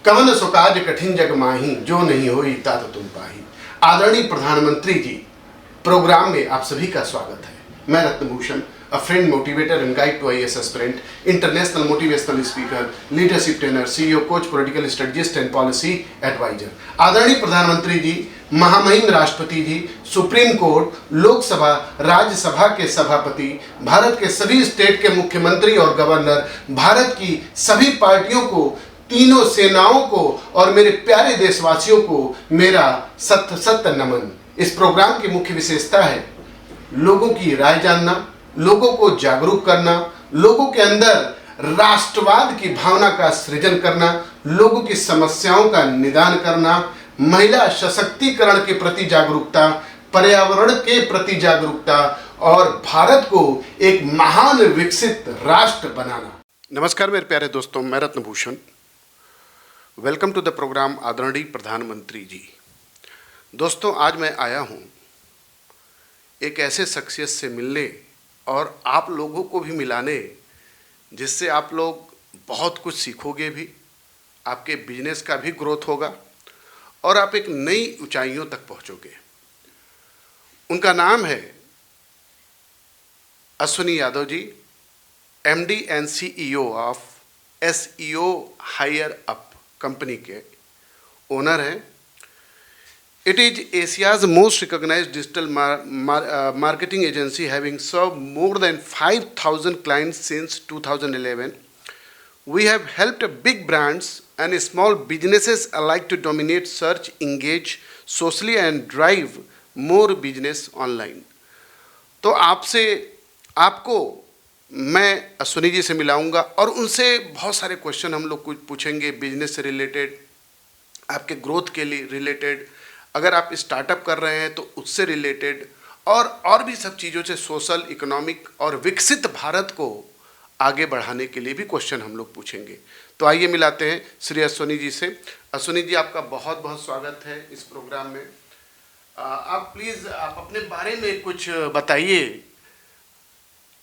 कवन सो काज कठिन जग माही, जो नहीं होई तात तुम पाही। आदरणीय प्रधानमंत्री जी, प्रोग्राम में आप सभी का स्वागत है। मैं रत्नभूषण, a friend, motivator and guide to IAS aspirant, international motivational speaker, leadership trainer, CEO, coach, political strategist and policy advisor। आदरणीय प्रधानमंत्री जी, महामहिम राष्ट्रपति जी, सुप्रीम कोर्ट, लोकसभा, राज्यसभा के सभापति, भारत के सभी स्टेट के मुख्यमंत्री और गवर्नर, भारत की सभी पार्टियों को, तीनों सेनाओं को और मेरे प्यारे देशवासियों को मेरा सत सत नमन। इस प्रोग्राम की मुख्य विशेषता है लोगों की राय जानना, लोगों को जागरूक करना, लोगों के अंदर राष्ट्रवाद की भावना का सृजन करना, लोगों की समस्याओं का निदान करना, महिला सशक्तिकरण के प्रति जागरूकता, पर्यावरण के प्रति जागरूकता और भारत को एक महान विकसित राष्ट्र बनाना। नमस्कार मेरे प्यारे दोस्तों, मैं रत्नभूषण। वेलकम टू द प्रोग्राम आदरणीय प्रधानमंत्री जी। दोस्तों, आज मैं आया हूँ एक ऐसे शख्सियत से मिलने और आप लोगों को भी मिलाने, जिससे आप लोग बहुत कुछ सीखोगे भी, आपके बिजनेस का भी ग्रोथ होगा और आप एक नई ऊंचाइयों तक पहुंचोगे। उनका नाम है Ashwini Yadav ji, MD and CEO of SEO hire up company के ओनर हैं। It is Asia's most recognized digital marketing agency, having served more than 5,000 clients since 2011. We have helped big brands and small businesses alike to dominate search, engage socially and drive more business online. तो आपको मैं अश्विनी जी से मिलाऊंगा और उनसे बहुत सारे question हम लोग कुछ पूछेंगे, बिजनेस से रिलेटेड, आपके ग्रोथ के लिए रिलेटेड, अगर आप स्टार्टअप कर रहे हैं तो उससे रिलेटेड और भी सब चीज़ों से, सोशल, इकोनॉमिक और विकसित भारत को आगे बढ़ाने के लिए भी क्वेश्चन हम लोग पूछेंगे। तो आइए मिलाते हैं श्री अश्विनी जी से। अश्विनी जी, आपका बहुत बहुत स्वागत है इस प्रोग्राम में। आप प्लीज़ आप अपने बारे में कुछ बताइए,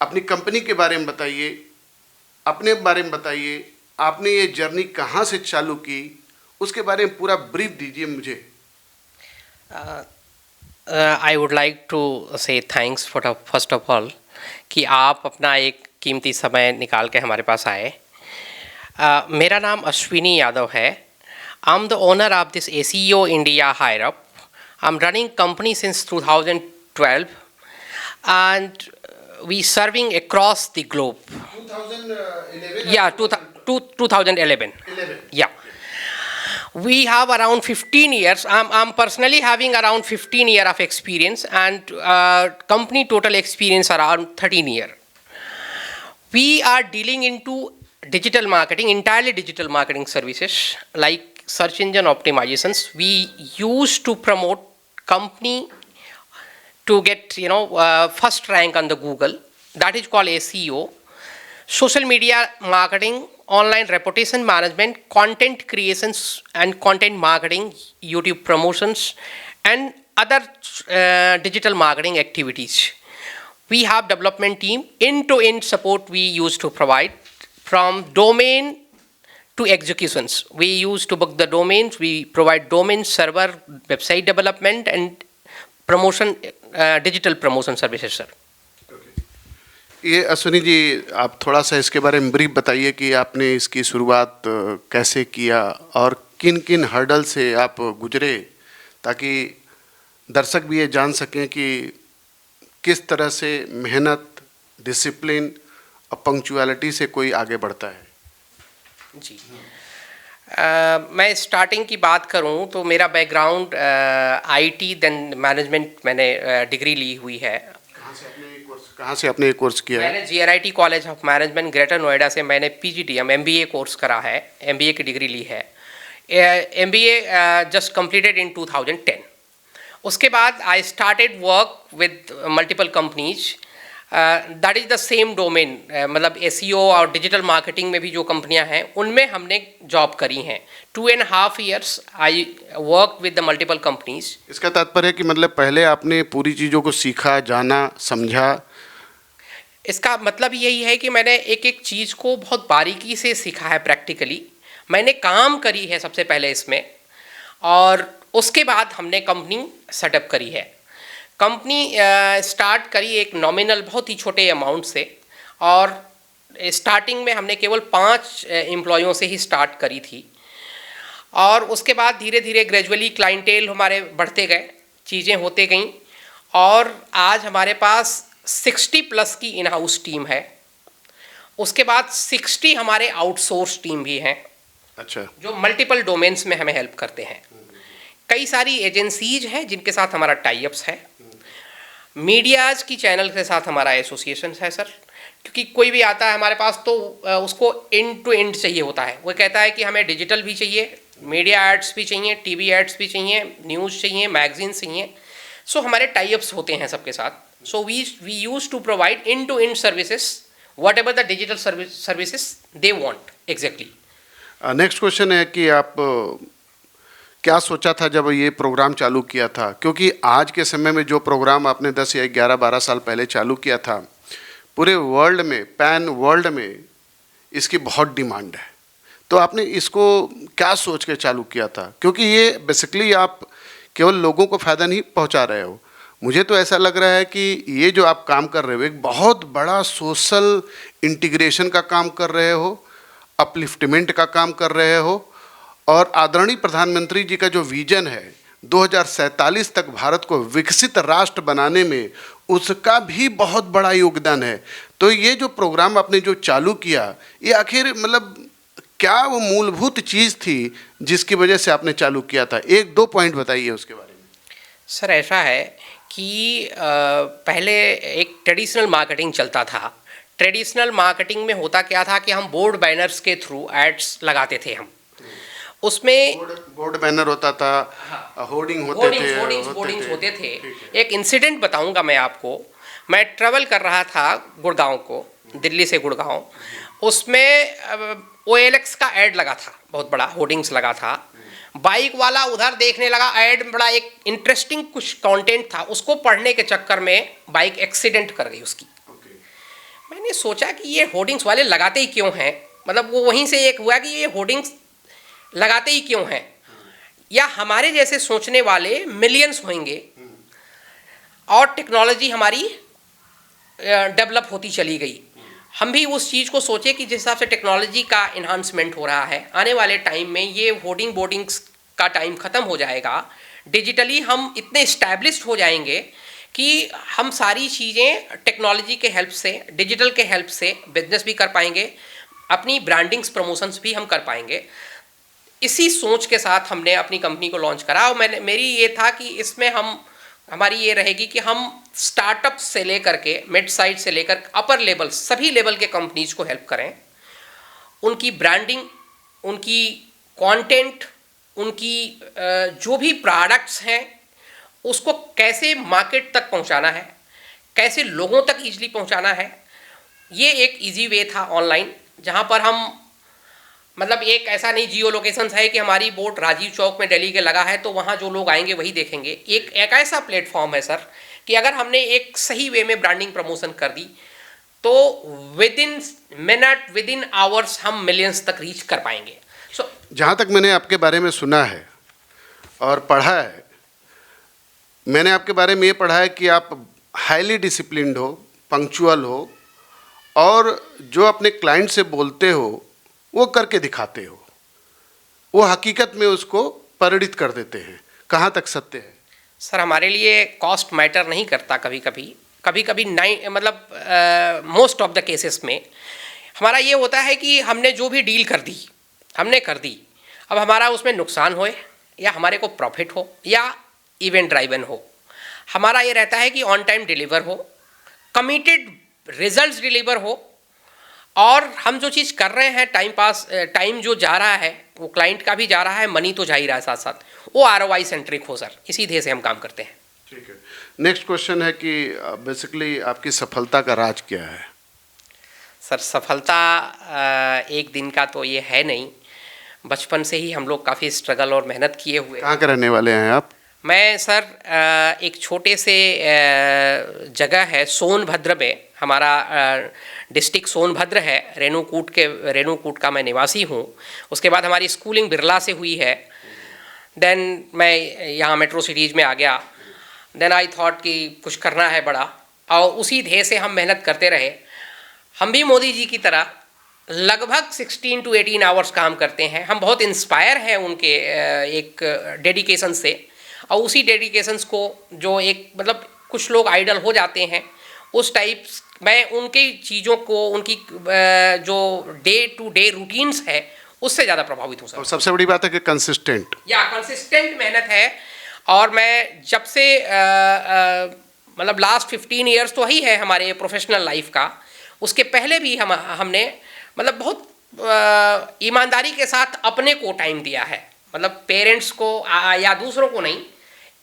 अपनी कंपनी के बारे में बताइए, अपने बारे में बताइए, आपने ये जर्नी कहाँ से चालू की, उसके बारे में पूरा ब्रीफ दीजिए मुझे। I would like to say thanks for first of all कि आप अपना एक कीमती समय निकाल के हमारे पास आए। मेरा नाम अश्विनी यादव है। I'm the owner of this SEO India Higher Up. I'm running company since 2012 and we serving across the globe. 2011? Yeah, 2011. 11. Yeah. We have around 15 years. I'm personally having around 15 years of experience and company total experience around 13 years. We are dealing into digital marketing, entirely digital marketing services like search engine optimizations. We used to promote company to get first rank on the Google. That is called SEO. Social media marketing, online reputation management, content creations and content marketing, YouTube promotions, and other digital marketing activities. We have development team, end-to-end support we used to provide from domain to executions. We used to book the domains, we provide domain, server, website development and promotion, digital promotion services, sir. ये अश्विनी जी, आप थोड़ा सा इसके बारे में brief बताइए कि आपने इसकी शुरुआत कैसे किया और किन किन हर्डल से आप गुजरे, ताकि दर्शक भी ये जान सकें कि किस तरह से मेहनत, डिसिप्लिन और पंक्चुअलिटी से कोई आगे बढ़ता है। जी, मैं स्टार्टिंग की बात करूं तो मेरा बैकग्राउंड IT देन मैनेजमेंट, मैंने डिग्री ली हुई है। कहाँ से आपने कोर्स किया है? मैंने GRIT college of management greater Noida से मैंने PGDM MBA कोर्स करा है, MBA की डिग्री ली है। MBA just completed in 2010। उसके बाद I started work with multiple companies. That is the same domain, मतलब SEO और डिजिटल मार्केटिंग में भी जो कंपनियां हैं उनमें हमने जॉब करी हैं। 2.5 years I work with the multiple companies. इसका तात्पर्य है कि मतलब पहले आपने पूरी चीज़ों को सीखा, जाना, समझा। इसका मतलब यही है कि मैंने एक एक चीज़ को बहुत बारीकी से सीखा है प्रैक्टिकली। मैंने काम करी है सबसे पहले इसमें, और उसके बाद हमने कंपनी सेटअप करी है। कंपनी स्टार्ट करी एक नॉमिनल बहुत ही छोटे अमाउंट से, और स्टार्टिंग में हमने केवल 5 एम्प्लॉयों से ही स्टार्ट करी थी, और उसके बाद धीरे धीरे ग्रेजुअली क्लाइंटेल हमारे बढ़ते गए, चीज़ें होते गईं, और आज हमारे पास 60+ की इन हाउस टीम है। उसके बाद 60 हमारे आउटसोर्स टीम भी हैं। अच्छा। जो मल्टीपल डोमेन्स में हमें हेल्प करते हैं। कई सारी एजेंसीज हैं जिनके साथ हमारा टाई अप्स है। मीडियाज़ की चैनल के साथ हमारा एसोसिएशन है सर, क्योंकि कोई भी आता है हमारे पास तो उसको एंड टू एंड चाहिए होता है। वो कहता है कि हमें डिजिटल भी चाहिए, मीडिया एड्स भी चाहिए, टीवी एड्स भी चाहिए, न्यूज़ चाहिए, मैगजीन चाहिए। सो हमारे टाई अप्स होते हैं सबके साथ। So we use to provide end to end services, whatever the digital services they want exactly. Next question है कि आप क्या सोचा था जब ये प्रोग्राम चालू किया था, क्योंकि आज के समय में जो प्रोग्राम आपने 10 या 11-12 साल पहले चालू किया था, पूरे वर्ल्ड में, पैन वर्ल्ड में इसकी बहुत डिमांड है। तो आपने इसको क्या सोच के चालू किया था? क्योंकि ये बेसिकली आप केवल लोगों को फ़ायदा नहीं पहुंचा रहे हो, मुझे तो ऐसा लग रहा है कि ये जो आप काम कर रहे हो एक बहुत बड़ा सोशल इंटीग्रेशन का काम कर रहे हो, अपलिफ्टमेंट का काम कर रहे हो, और आदरणीय प्रधानमंत्री जी का जो विजन है 2047 तक भारत को विकसित राष्ट्र बनाने में, उसका भी बहुत बड़ा योगदान है। तो ये जो प्रोग्राम आपने जो चालू किया, ये आखिर मतलब क्या वो मूलभूत चीज़ थी जिसकी वजह से आपने चालू किया था? 1-2 पॉइंट बताइए उसके बारे में। सर ऐसा है कि पहले एक ट्रेडिशनल मार्केटिंग चलता था। ट्रेडिशनल मार्केटिंग में होता क्या था कि हम बोर्ड बैनर्स के थ्रू एड्स लगाते थे। हम उसमें बोर्ड बैनर होता था, होर्डिंग होर्डिंग्स होते थे। एक इंसिडेंट बताऊंगा मैं आपको। मैं ट्रेवल कर रहा था गुड़गांव को, दिल्ली से गुड़गांव। उसमें OLX का ऐड लगा था, बहुत बड़ा होर्डिंग्स लगा था। बाइक वाला उधर देखने लगा ऐड, बड़ा एक इंटरेस्टिंग कुछ कंटेंट था, उसको पढ़ने के चक्कर में बाइक एक्सीडेंट कर गई उसकी। मैंने सोचा कि ये होर्डिंग्स वाले लगाते ही क्यों हैं, मतलब वो वहीं से एक हुआ कि ये होर्डिंग्स लगाते ही क्यों हैं, या हमारे जैसे सोचने वाले मिलियंस होंगे। और टेक्नोलॉजी हमारी डेवलप होती चली गई। हम भी उस चीज़ को सोचे कि जिस हिसाब से टेक्नोलॉजी का इन्हांसमेंट हो रहा है, आने वाले टाइम में ये बोर्डिंग्स का टाइम ख़त्म हो जाएगा। डिजिटली हम इतने इस्टेब्लिश्ड हो जाएंगे कि हम सारी चीज़ें टेक्नोलॉजी के हेल्प से, डिजिटल के हेल्प से बिजनेस भी कर पाएंगे, अपनी ब्रांडिंग्स प्रमोशंस भी हम कर पाएंगे। इसी सोच के साथ हमने अपनी कंपनी को लॉन्च करा। और मेरी ये था कि इसमें हमारी ये रहेगी कि हम स्टार्टअप से लेकर के मिड साइज से लेकर अपर लेवल, सभी लेवल के कंपनीज को हेल्प करें। उनकी ब्रांडिंग, उनकी कंटेंट, उनकी जो भी प्रोडक्ट्स हैं उसको कैसे मार्केट तक पहुंचाना है, कैसे लोगों तक ईजिली पहुंचाना है। ये एक इजी वे था ऑनलाइन, जहां पर हम मतलब एक ऐसा नहीं जियो लोकेशंस है कि हमारी बोर्ड राजीव चौक में दिल्ली के लगा है तो वहाँ जो लोग आएंगे वही देखेंगे। एक ऐसा प्लेटफॉर्म है सर कि अगर हमने एक सही वे में ब्रांडिंग प्रमोशन कर दी तो with in minute, with in hours हम मिलियंस तक रीच कर पाएंगे। जहाँ तक मैंने आपके बारे में सुना है और पढ़ा है, मैंने आपके बारे में ये पढ़ा है कि आप हाईली डिसिप्लिन्ड हो, पंक्चुअल हो, और जो अपने क्लाइंट से बोलते हो वो करके दिखाते हो, वो हकीकत में उसको परिणित कर देते हैं। कहाँ तक सत्य है? सर हमारे लिए कॉस्ट मैटर नहीं करता। कभी मतलब मोस्ट ऑफ द केसेस में हमारा ये होता है कि हमने जो भी डील कर दी हमने कर दी। अब हमारा उसमें नुकसान होए या हमारे को प्रॉफिट हो या इवेंट ड्राइवन हो, हमारा ये रहता है कि ऑन टाइम डिलीवर हो, कमिटेड रिजल्ट्स डिलीवर हो, और हम जो चीज़ कर रहे हैं टाइम जो जा रहा है वो क्लाइंट का भी जा रहा है, मनी तो जा ही रहा है साथ साथ, वो ROI सेंट्रिक हो सर। इसी ध्येय से हम काम करते हैं। ठीक है। नेक्स्ट क्वेश्चन है कि बेसिकली आपकी सफलता का राज क्या है? सर सफलता एक दिन का तो ये है नहीं, बचपन से ही हम लोग काफ़ी स्ट्रगल और मेहनत किए हुए। कहाँ के रहने वाले हैं आप? मैं सर एक छोटे से जगह है सोनभद्र में, हमारा डिस्ट्रिक्ट सोनभद्र है, रेणुकूट का मैं निवासी हूँ। उसके बाद हमारी स्कूलिंग बिरला से हुई है। देन मैं यहाँ मेट्रो सिटीज़ में आ गया। देन आई थॉट कि कुछ करना है बड़ा, और उसी ध्येय से हम मेहनत करते रहे। हम भी मोदी जी की तरह लगभग 16 to 18 आवर्स काम करते हैं। हम बहुत इंस्पायर हैं उनके एक डेडिकेशन से, और उसी डेडिकेशंस को जो एक मतलब कुछ लोग आइडल हो जाते हैं उस टाइप, मैं उनकी चीज़ों को, उनकी जो डे टू डे रूटीन्स है उससे ज़्यादा प्रभावित हूँ सर। और सबसे बड़ी बात है कि कंसिस्टेंट कंसिस्टेंट मेहनत है। और मैं जब से मतलब लास्ट 15 ईयर्स तो ही है हमारे प्रोफेशनल लाइफ का, उसके पहले भी हमने मतलब बहुत ईमानदारी के साथ अपने को टाइम दिया है। मतलब पेरेंट्स को या दूसरों को नहीं,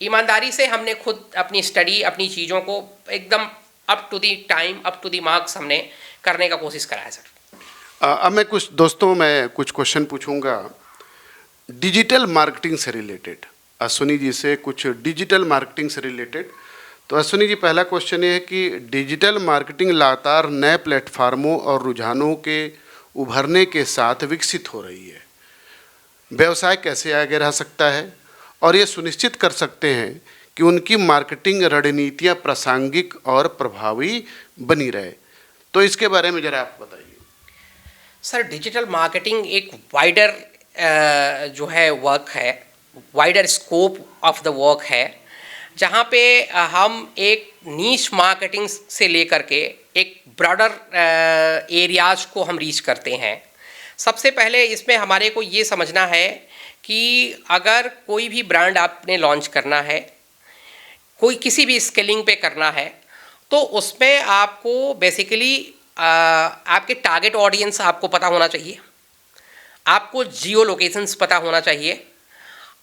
ईमानदारी से हमने खुद अपनी स्टडी, अपनी चीज़ों को एकदम up to the time, up to the marks हमने करने का कोशिश करा है सर। अब मैं कुछ क्वेश्चन पूछूंगा डिजिटल मार्केटिंग से रिलेटेड, अश्विनी जी से कुछ डिजिटल मार्केटिंग से रिलेटेड। तो अश्विनी जी, पहला क्वेश्चन ये है कि डिजिटल मार्केटिंग लगातार नए प्लेटफार्मों और रुझानों के उभरने के साथ विकसित हो रही है। व्यवसाय कैसे आगे रह सकता है और ये सुनिश्चित कर सकते हैं कि उनकी मार्केटिंग रणनीतियाँ प्रासंगिक और प्रभावी बनी रहे? तो इसके बारे में ज़रा आप बताइए। सर, डिजिटल मार्केटिंग एक वाइडर जो है वर्क है, wider scope of the work है, जहाँ पे हम एक नीश मार्केटिंग से लेकर के एक ब्रॉडर एरियाज को हम रीच करते हैं। सबसे पहले इसमें हमारे को ये समझना है कि अगर कोई भी ब्रांड आपने लॉन्च करना है, कोई किसी भी स्केलिंग पे करना है, तो उसमें आपको बेसिकली आपके टारगेट ऑडियंस आपको पता होना चाहिए, आपको जियो लोकेशंस पता होना चाहिए,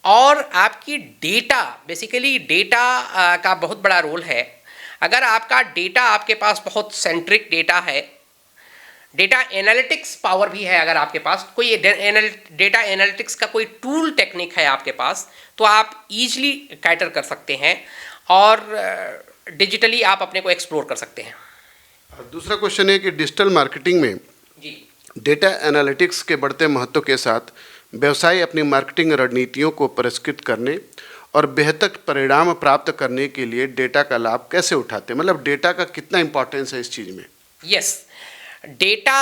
और आपकी डेटा, बेसिकली डेटा का बहुत बड़ा रोल है। अगर आपका डेटा, आपके पास बहुत सेंट्रिक डेटा है, डेटा एनालिटिक्स पावर भी है, अगर आपके पास कोई डेटा एनालिटिक्स का कोई टूल टेक्निक है आपके पास, तो आप ईजिली कैटर कर सकते हैं और डिजिटली आप अपने को एक्सप्लोर कर सकते हैं। दूसरा क्वेश्चन है कि डिजिटल मार्केटिंग में जी, डेटा एनालिटिक्स के बढ़ते महत्व के साथ व्यवसाय अपनी मार्केटिंग रणनीतियों को परिष्कृत करने और बेहतर परिणाम प्राप्त करने के लिए डेटा का लाभ कैसे उठाते हैं? मतलब डेटा का कितना इंपॉर्टेंस है इस चीज़ में? Yes, data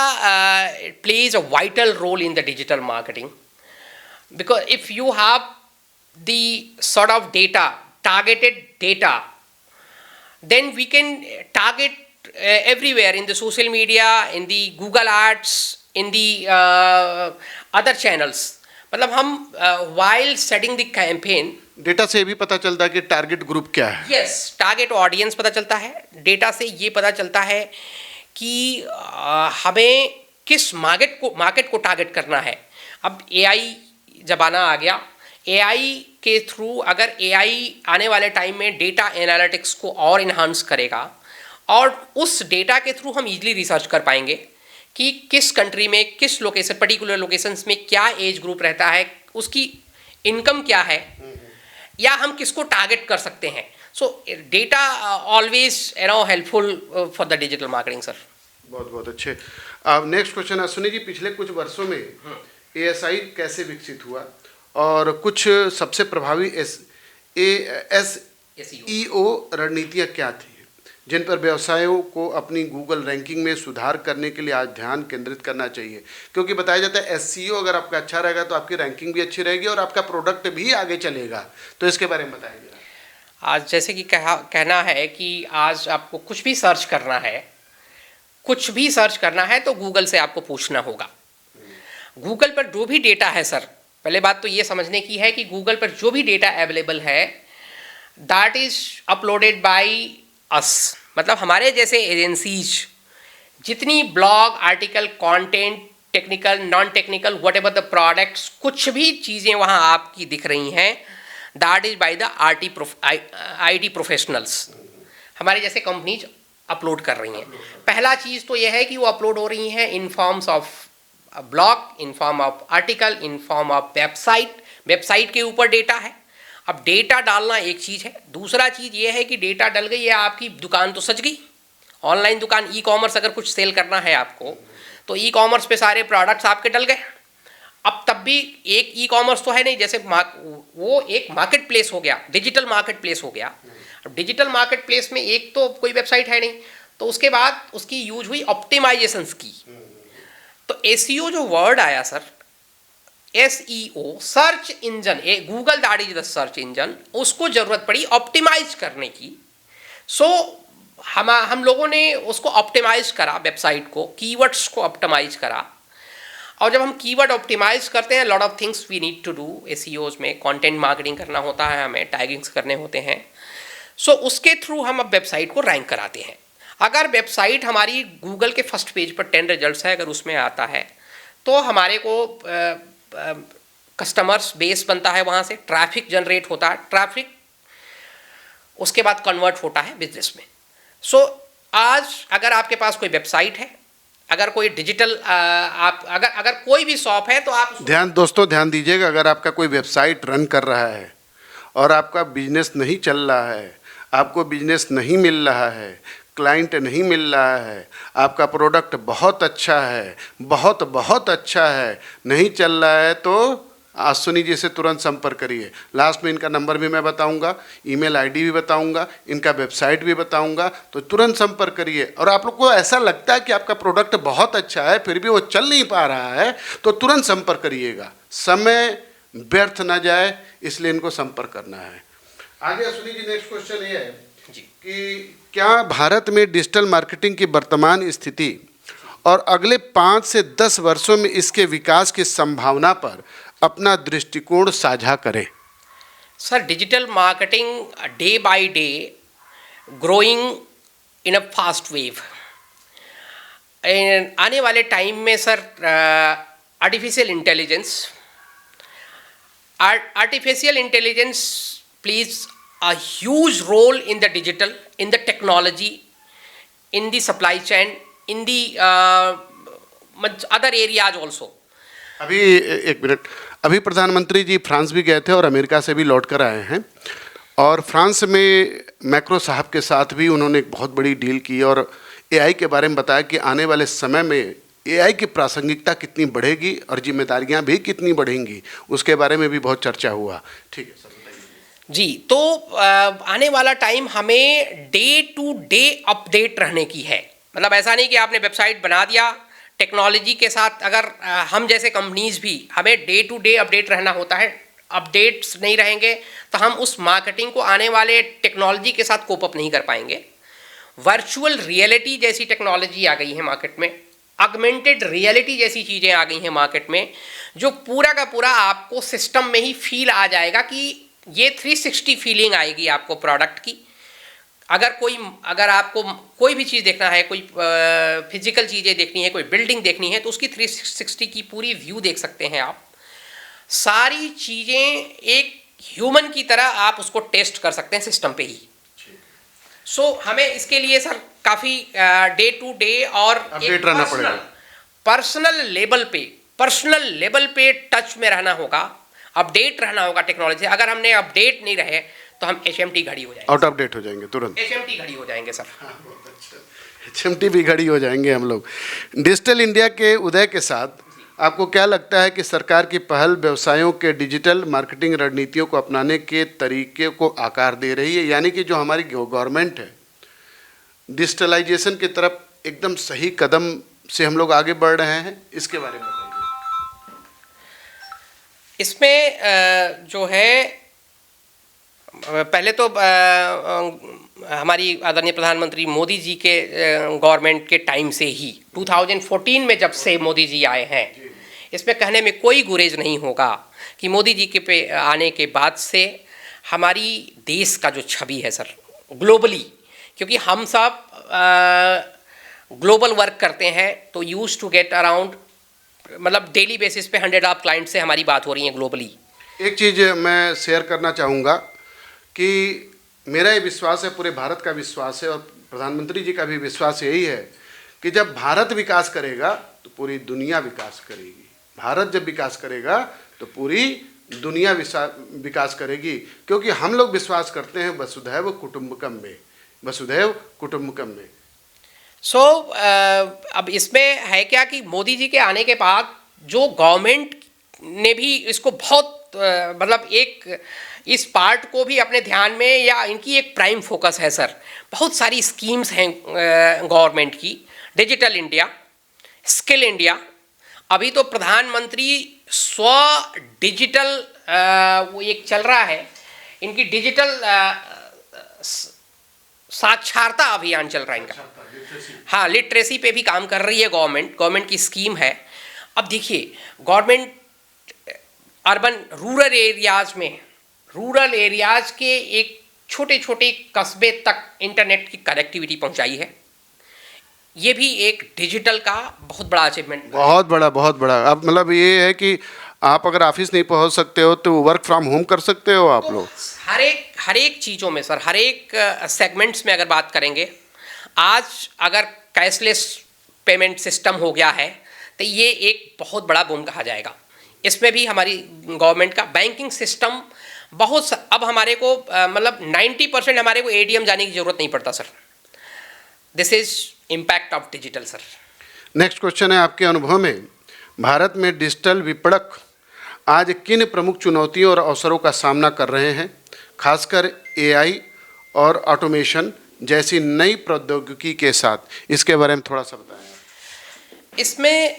plays a vital role in the digital marketing, because if you have the sort of data, targeted data, then we can target everywhere in the social media, in the Google ads, in the other channels. मतलब हम while setting the campaign, data से भी पता चलता है कि target group क्या है। yes, टारगेट ऑडियंस पता चलता है। डेटा से ये पता चलता है कि हमें किस मार्केट को टारगेट करना है। अब एआई ज़माना आ गया, एआई के थ्रू अगर एआई आने वाले टाइम में डेटा एनालिटिक्स को और इन्हांस करेगा, और उस डेटा के थ्रू हम इजीली रिसर्च कर पाएंगे कि किस कंट्री में, किस लोकेशन, पर्टिकुलर लोकेशंस में क्या एज ग्रुप रहता है, उसकी इनकम क्या है, या हम किसको टारगेट कर सकते हैं। सो data always helpful for the digital marketing sir. बहुत बहुत अच्छे। अब नेक्स्ट क्वेश्चन अश्विनी जी, पिछले कुछ वर्षों में एएसआई कैसे विकसित हुआ और कुछ सबसे प्रभावी एसईओ रणनीतियाँ क्या थी जिन पर व्यवसायों को अपनी गूगल रैंकिंग में सुधार करने के लिए आज ध्यान केंद्रित करना चाहिए? क्योंकि बताया जाता है एसईओ अगर आपका अच्छा रहेगा तो आपकी रैंकिंग भी अच्छी रहेगी और आपका प्रोडक्ट भी आगे चलेगा। तो इसके बारे में बताइए। आज जैसे कि कहना है कि आज आपको कुछ भी सर्च करना है तो गूगल से आपको पूछना होगा। गूगल पर जो भी डेटा है सर, पहले बात तो ये समझने की है कि गूगल पर जो भी डेटा अवेलेबल है that is uploaded by us, मतलब हमारे जैसे एजेंसीज, जितनी blog, article, content, technical, non technical, whatever the products, कुछ भी चीज़ें वहाँ आपकी दिख रही हैं, that is by the IT professionals, हमारे जैसे कंपनीज अपलोड कर रही हैं। पहला चीज़ तो यह है कि वो अपलोड हो रही हैं in forms of blog, in form of article, in form of website के ऊपर डेटा है। अब डेटा डालना एक चीज़ है, दूसरा चीज़ ये है कि डेटा डल गई है, आपकी दुकान तो सज गई। ऑनलाइन दुकान, ई कॉमर्स अगर कुछ सेल करना है आपको, तो ई कॉमर्स पे सारे प्रोडक्ट्स आपके डल गए। अब तब भी एक ई कॉमर्स तो है नहीं, जैसे वो एक मार्केट प्लेस हो गया, डिजिटल मार्केट प्लेस हो गया। अब डिजिटल मार्केट प्लेस में एक तो कोई वेबसाइट है नहीं, तो उसके बाद उसकी यूज हुई ऑप्टिमाइजेशंस की। तो एसईओ जो वर्ड आया sir, SEO, search engine, Google that is the search engine, उसको जरूरत पड़ी ऑप्टिमाइज करने की। सो हम लोगों ने उसको ऑप्टिमाइज करा, वेबसाइट को, कीवर्ड्स को ऑप्टिमाइज करा। और जब हम कीवर्ड ऑप्टिमाइज करते हैं, lot of things we need to do SEOs में, कंटेंट मार्केटिंग करना होता है, हमें टैगिंग्स करने होते हैं। सो उसके थ्रू हम अब वेबसाइट को रैंक कराते हैं। अगर वेबसाइट हमारी गूगल के फर्स्ट पेज पर 10 रिजल्ट्स है, अगर उसमें आता है, तो हमारे को कस्टमर्स बेस बनता है, वहाँ से ट्रैफिक जनरेट होता है, ट्रैफिक उसके बाद कन्वर्ट होता है बिजनेस में। सो आज अगर आपके पास कोई वेबसाइट है, अगर कोई डिजिटल आप अगर कोई भी शॉप है, तो आप दोस्तों ध्यान दीजिएगा, अगर आपका कोई वेबसाइट रन कर रहा है और आपका बिजनेस नहीं चल रहा है, आपको बिजनेस नहीं मिल रहा है, क्लाइंट नहीं मिल रहा है, आपका प्रोडक्ट बहुत अच्छा है, बहुत बहुत अच्छा है, नहीं चल रहा है, तो अश्विनी जी से तुरंत संपर्क करिए। लास्ट में इनका नंबर भी मैं बताऊंगा, ईमेल आईडी भी बताऊंगा, इनका वेबसाइट भी बताऊंगा, तो तुरंत संपर्क करिए। और आप लोग को ऐसा लगता है कि आपका प्रोडक्ट बहुत अच्छा है फिर भी वो चल नहीं पा रहा है, तो तुरंत संपर्क करिएगा, समय व्यर्थ ना जाए, इसलिए इनको संपर्क करना है। आगे अश्विनी जी, नेक्स्ट क्वेश्चन ये है जी कि क्या भारत में डिजिटल मार्केटिंग की वर्तमान स्थिति और अगले 5 से 10 वर्षों में इसके विकास की संभावना पर अपना दृष्टिकोण साझा करें। Sir, digital marketing day by day growing in a fast wave. आने वाले टाइम में sir artificial intelligence please a huge role in the digital, in the technology, in the supply chain, in the other areas also. अभी एक minute, अभी प्रधानमंत्री जी France भी गए थे और अमेरिका से भी लौट कर आए हैं, और फ्रांस में मैक्रो साहब के साथ भी उन्होंने एक बहुत बड़ी डील की और AI के बारे में बताया कि आने वाले समय में AI की प्रासंगिकता कितनी बढ़ेगी और जिम्मेदारियां भी कितनी बढ़ेंगी, उसके बारे में भी बहुत चर्चा हुआ। ठीक है सर, जी, तो आने वाला टाइम हमें डे टू डे अपडेट रहने की है। मतलब ऐसा नहीं कि आपने वेबसाइट बना दिया, टेक्नोलॉजी के साथ अगर हम जैसे कंपनीज भी, हमें डे टू डे अपडेट रहना होता है। अपडेट्स नहीं रहेंगे तो हम उस मार्केटिंग को आने वाले टेक्नोलॉजी के साथ कोप अप नहीं कर पाएंगे। वर्चुअल रियलिटी जैसी टेक्नोलॉजी आ गई है मार्केट में, ऑगमेंटेड रियलिटी जैसी चीज़ें आ गई हैं मार्केट में, जो पूरा का पूरा आपको सिस्टम में ही फील आ जाएगा कि ये 360 फीलिंग आएगी आपको प्रोडक्ट की। अगर आपको कोई भी चीज़ देखना है, कोई फिजिकल चीज़ें देखनी है, कोई बिल्डिंग देखनी है, तो उसकी 360 की पूरी व्यू देख सकते हैं आप। सारी चीज़ें एक ह्यूमन की तरह आप उसको टेस्ट कर सकते हैं सिस्टम पे ही। सो हमें इसके लिए सर काफ़ी डे टू डे और अपडेट रहना पड़ेगा, पर्सनल लेवल पे टच में रहना होगा, अपडेट रहना होगा टेक्नोलॉजी। अगर हमने अपडेट नहीं रहे तो हम HMT घड़ी हो जाएंगे, आउट ऑफ डेट हो जाएंगे, तुरंत HMT घड़ी हो जाएंगे सर। HMT भी घड़ी हो जाएंगे हम लोग। डिजिटल इंडिया के उदय के साथ आपको क्या लगता है कि सरकार की पहल व्यवसायों के डिजिटल मार्केटिंग रणनीतियों को अपनाने के तरीके को आकार दे रही है? यानी कि जो हमारी गवर्नमेंट है डिजिटलाइजेशन की तरफ एकदम सही कदम से हम लोग आगे बढ़ रहे हैं, इसके बारे में बताइए। इसमें जो है, पहले तो हमारी आदरणीय प्रधानमंत्री मोदी जी के गवर्नमेंट के टाइम से ही 2014 में जब से मोदी जी आए हैं, इसमें कहने में कोई गुरेज नहीं होगा कि मोदी जी के पे आने के बाद से हमारी देश का जो छवि है सर ग्लोबली, क्योंकि हम सब ग्लोबल वर्क करते हैं, तो यूज टू गेट अराउंड, मतलब डेली बेसिस पे 100 ऑफ क्लाइंट से हमारी बात हो रही है ग्लोबली। एक चीज़ मैं शेयर करना चाहूँगा कि मेरा ये विश्वास है, पूरे भारत का विश्वास है और प्रधानमंत्री जी का भी विश्वास यही है कि जब भारत विकास करेगा तो पूरी दुनिया विकास करेगी। भारत जब विकास करेगा तो पूरी दुनिया विकास करेगी, क्योंकि हम लोग विश्वास करते हैं वसुधैव कुटुंबकम में, वसुधैव कुटुंबकम में। सो अब इसमें है क्या कि मोदी जी के आने के बाद जो गवर्नमेंट ने भी इसको बहुत मतलब एक इस पार्ट को भी अपने ध्यान में, या इनकी एक प्राइम फोकस है सर। बहुत सारी स्कीम्स हैं गवर्नमेंट की, डिजिटल इंडिया, स्किल इंडिया, अभी तो प्रधानमंत्री स्व डिजिटल वो एक चल रहा है, इनकी डिजिटल साक्षरता अभियान चल रहा है इनका। हाँ, लिटरेसी पे भी काम कर रही है गवर्नमेंट की स्कीम है। अब देखिए, गवर्नमेंट अर्बन रूरल एरियाज के एक छोटे छोटे कस्बे तक इंटरनेट की कनेक्टिविटी पहुंचाई है। ये भी एक डिजिटल का बहुत बड़ा अचीवमेंट, बहुत बड़ा। अब मतलब ये है कि आप अगर ऑफिस नहीं पहुंच सकते हो तो वर्क फ्रॉम होम कर सकते हो आप लोग। हर एक चीज़ों में सर, हर एक सेगमेंट्स में अगर बात करेंगे, आज अगर कैशलेस पेमेंट सिस्टम हो गया है तो ये एक बहुत बड़ा बूम कहा जाएगा। इसमें भी हमारी गवर्नमेंट का बैंकिंग सिस्टम अब हमारे को मतलब 90% हमारे को एटीएम जाने की जरूरत नहीं पड़ता sir. This is impact of digital sir. Next question है, आपके अनुभव में भारत में डिजिटल विपणक आज किन प्रमुख चुनौतियों और अवसरों का सामना कर रहे हैं, खासकर एआई और ऑटोमेशन जैसी नई प्रौद्योगिकी के साथ? इसके बारे में थोड़ा सा बताएं। इसमें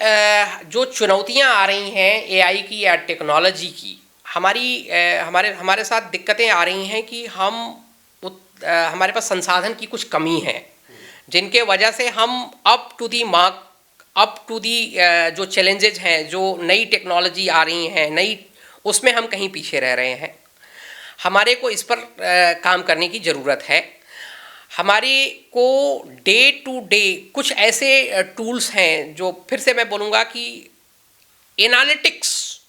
जो चुनौतियां आ रही हैं एआई की या टेक्नोलॉजी की, हमारे साथ दिक्कतें आ रही हैं कि हमारे पास संसाधन की कुछ कमी है, जिनके वजह से हम अप टू दी जो चैलेंजेज हैं, जो नई टेक्नोलॉजी आ रही हैं उसमें हम कहीं पीछे रह रहे हैं। हमारे को इस पर काम करने की ज़रूरत है। हमारे को डे टू डे कुछ ऐसे टूल्स हैं जो, फिर से मैं बोलूँगा कि एनालिटिक्स,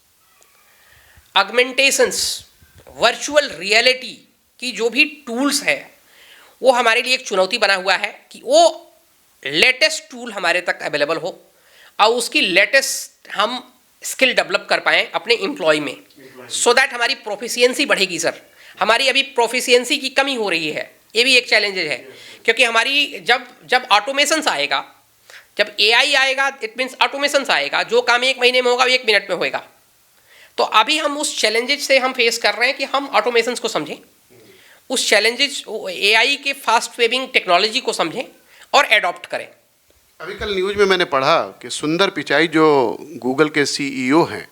ऑगमेंटेशंस, वर्चुअल रियलिटी की जो भी टूल्स हैं, वो हमारे लिए एक चुनौती बना हुआ है कि वो लेटेस्ट टूल हमारे तक अवेलेबल हो और उसकी लेटेस्ट हम स्किल डेवलप कर पाएँ अपने एम्प्लॉय में, सो दैट हमारी प्रोफिशिएंसी बढ़ेगी सर। हमारी अभी प्रोफिशिएंसी की कमी हो रही है, ये भी एक चैलेंज है, क्योंकि हमारी जब ऑटोमेशंस आएगा, जब एआई आएगा, इट मीन्स ऑटोमेशंस आएगा, जो काम 1 महीने में होगा वो 1 मिनट में होएगा। तो अभी हम उस चैलेंजेस से हम फेस कर रहे हैं कि हम ऑटोमेशंस को समझें, उस चैलेंजेस एआई के फास्ट वेविंग टेक्नोलॉजी को समझें और एडॉप्ट करें। अभी कल न्यूज़ में मैंने पढ़ा कि सुंदर पिचाई जो गूगल के सीईओ हैं,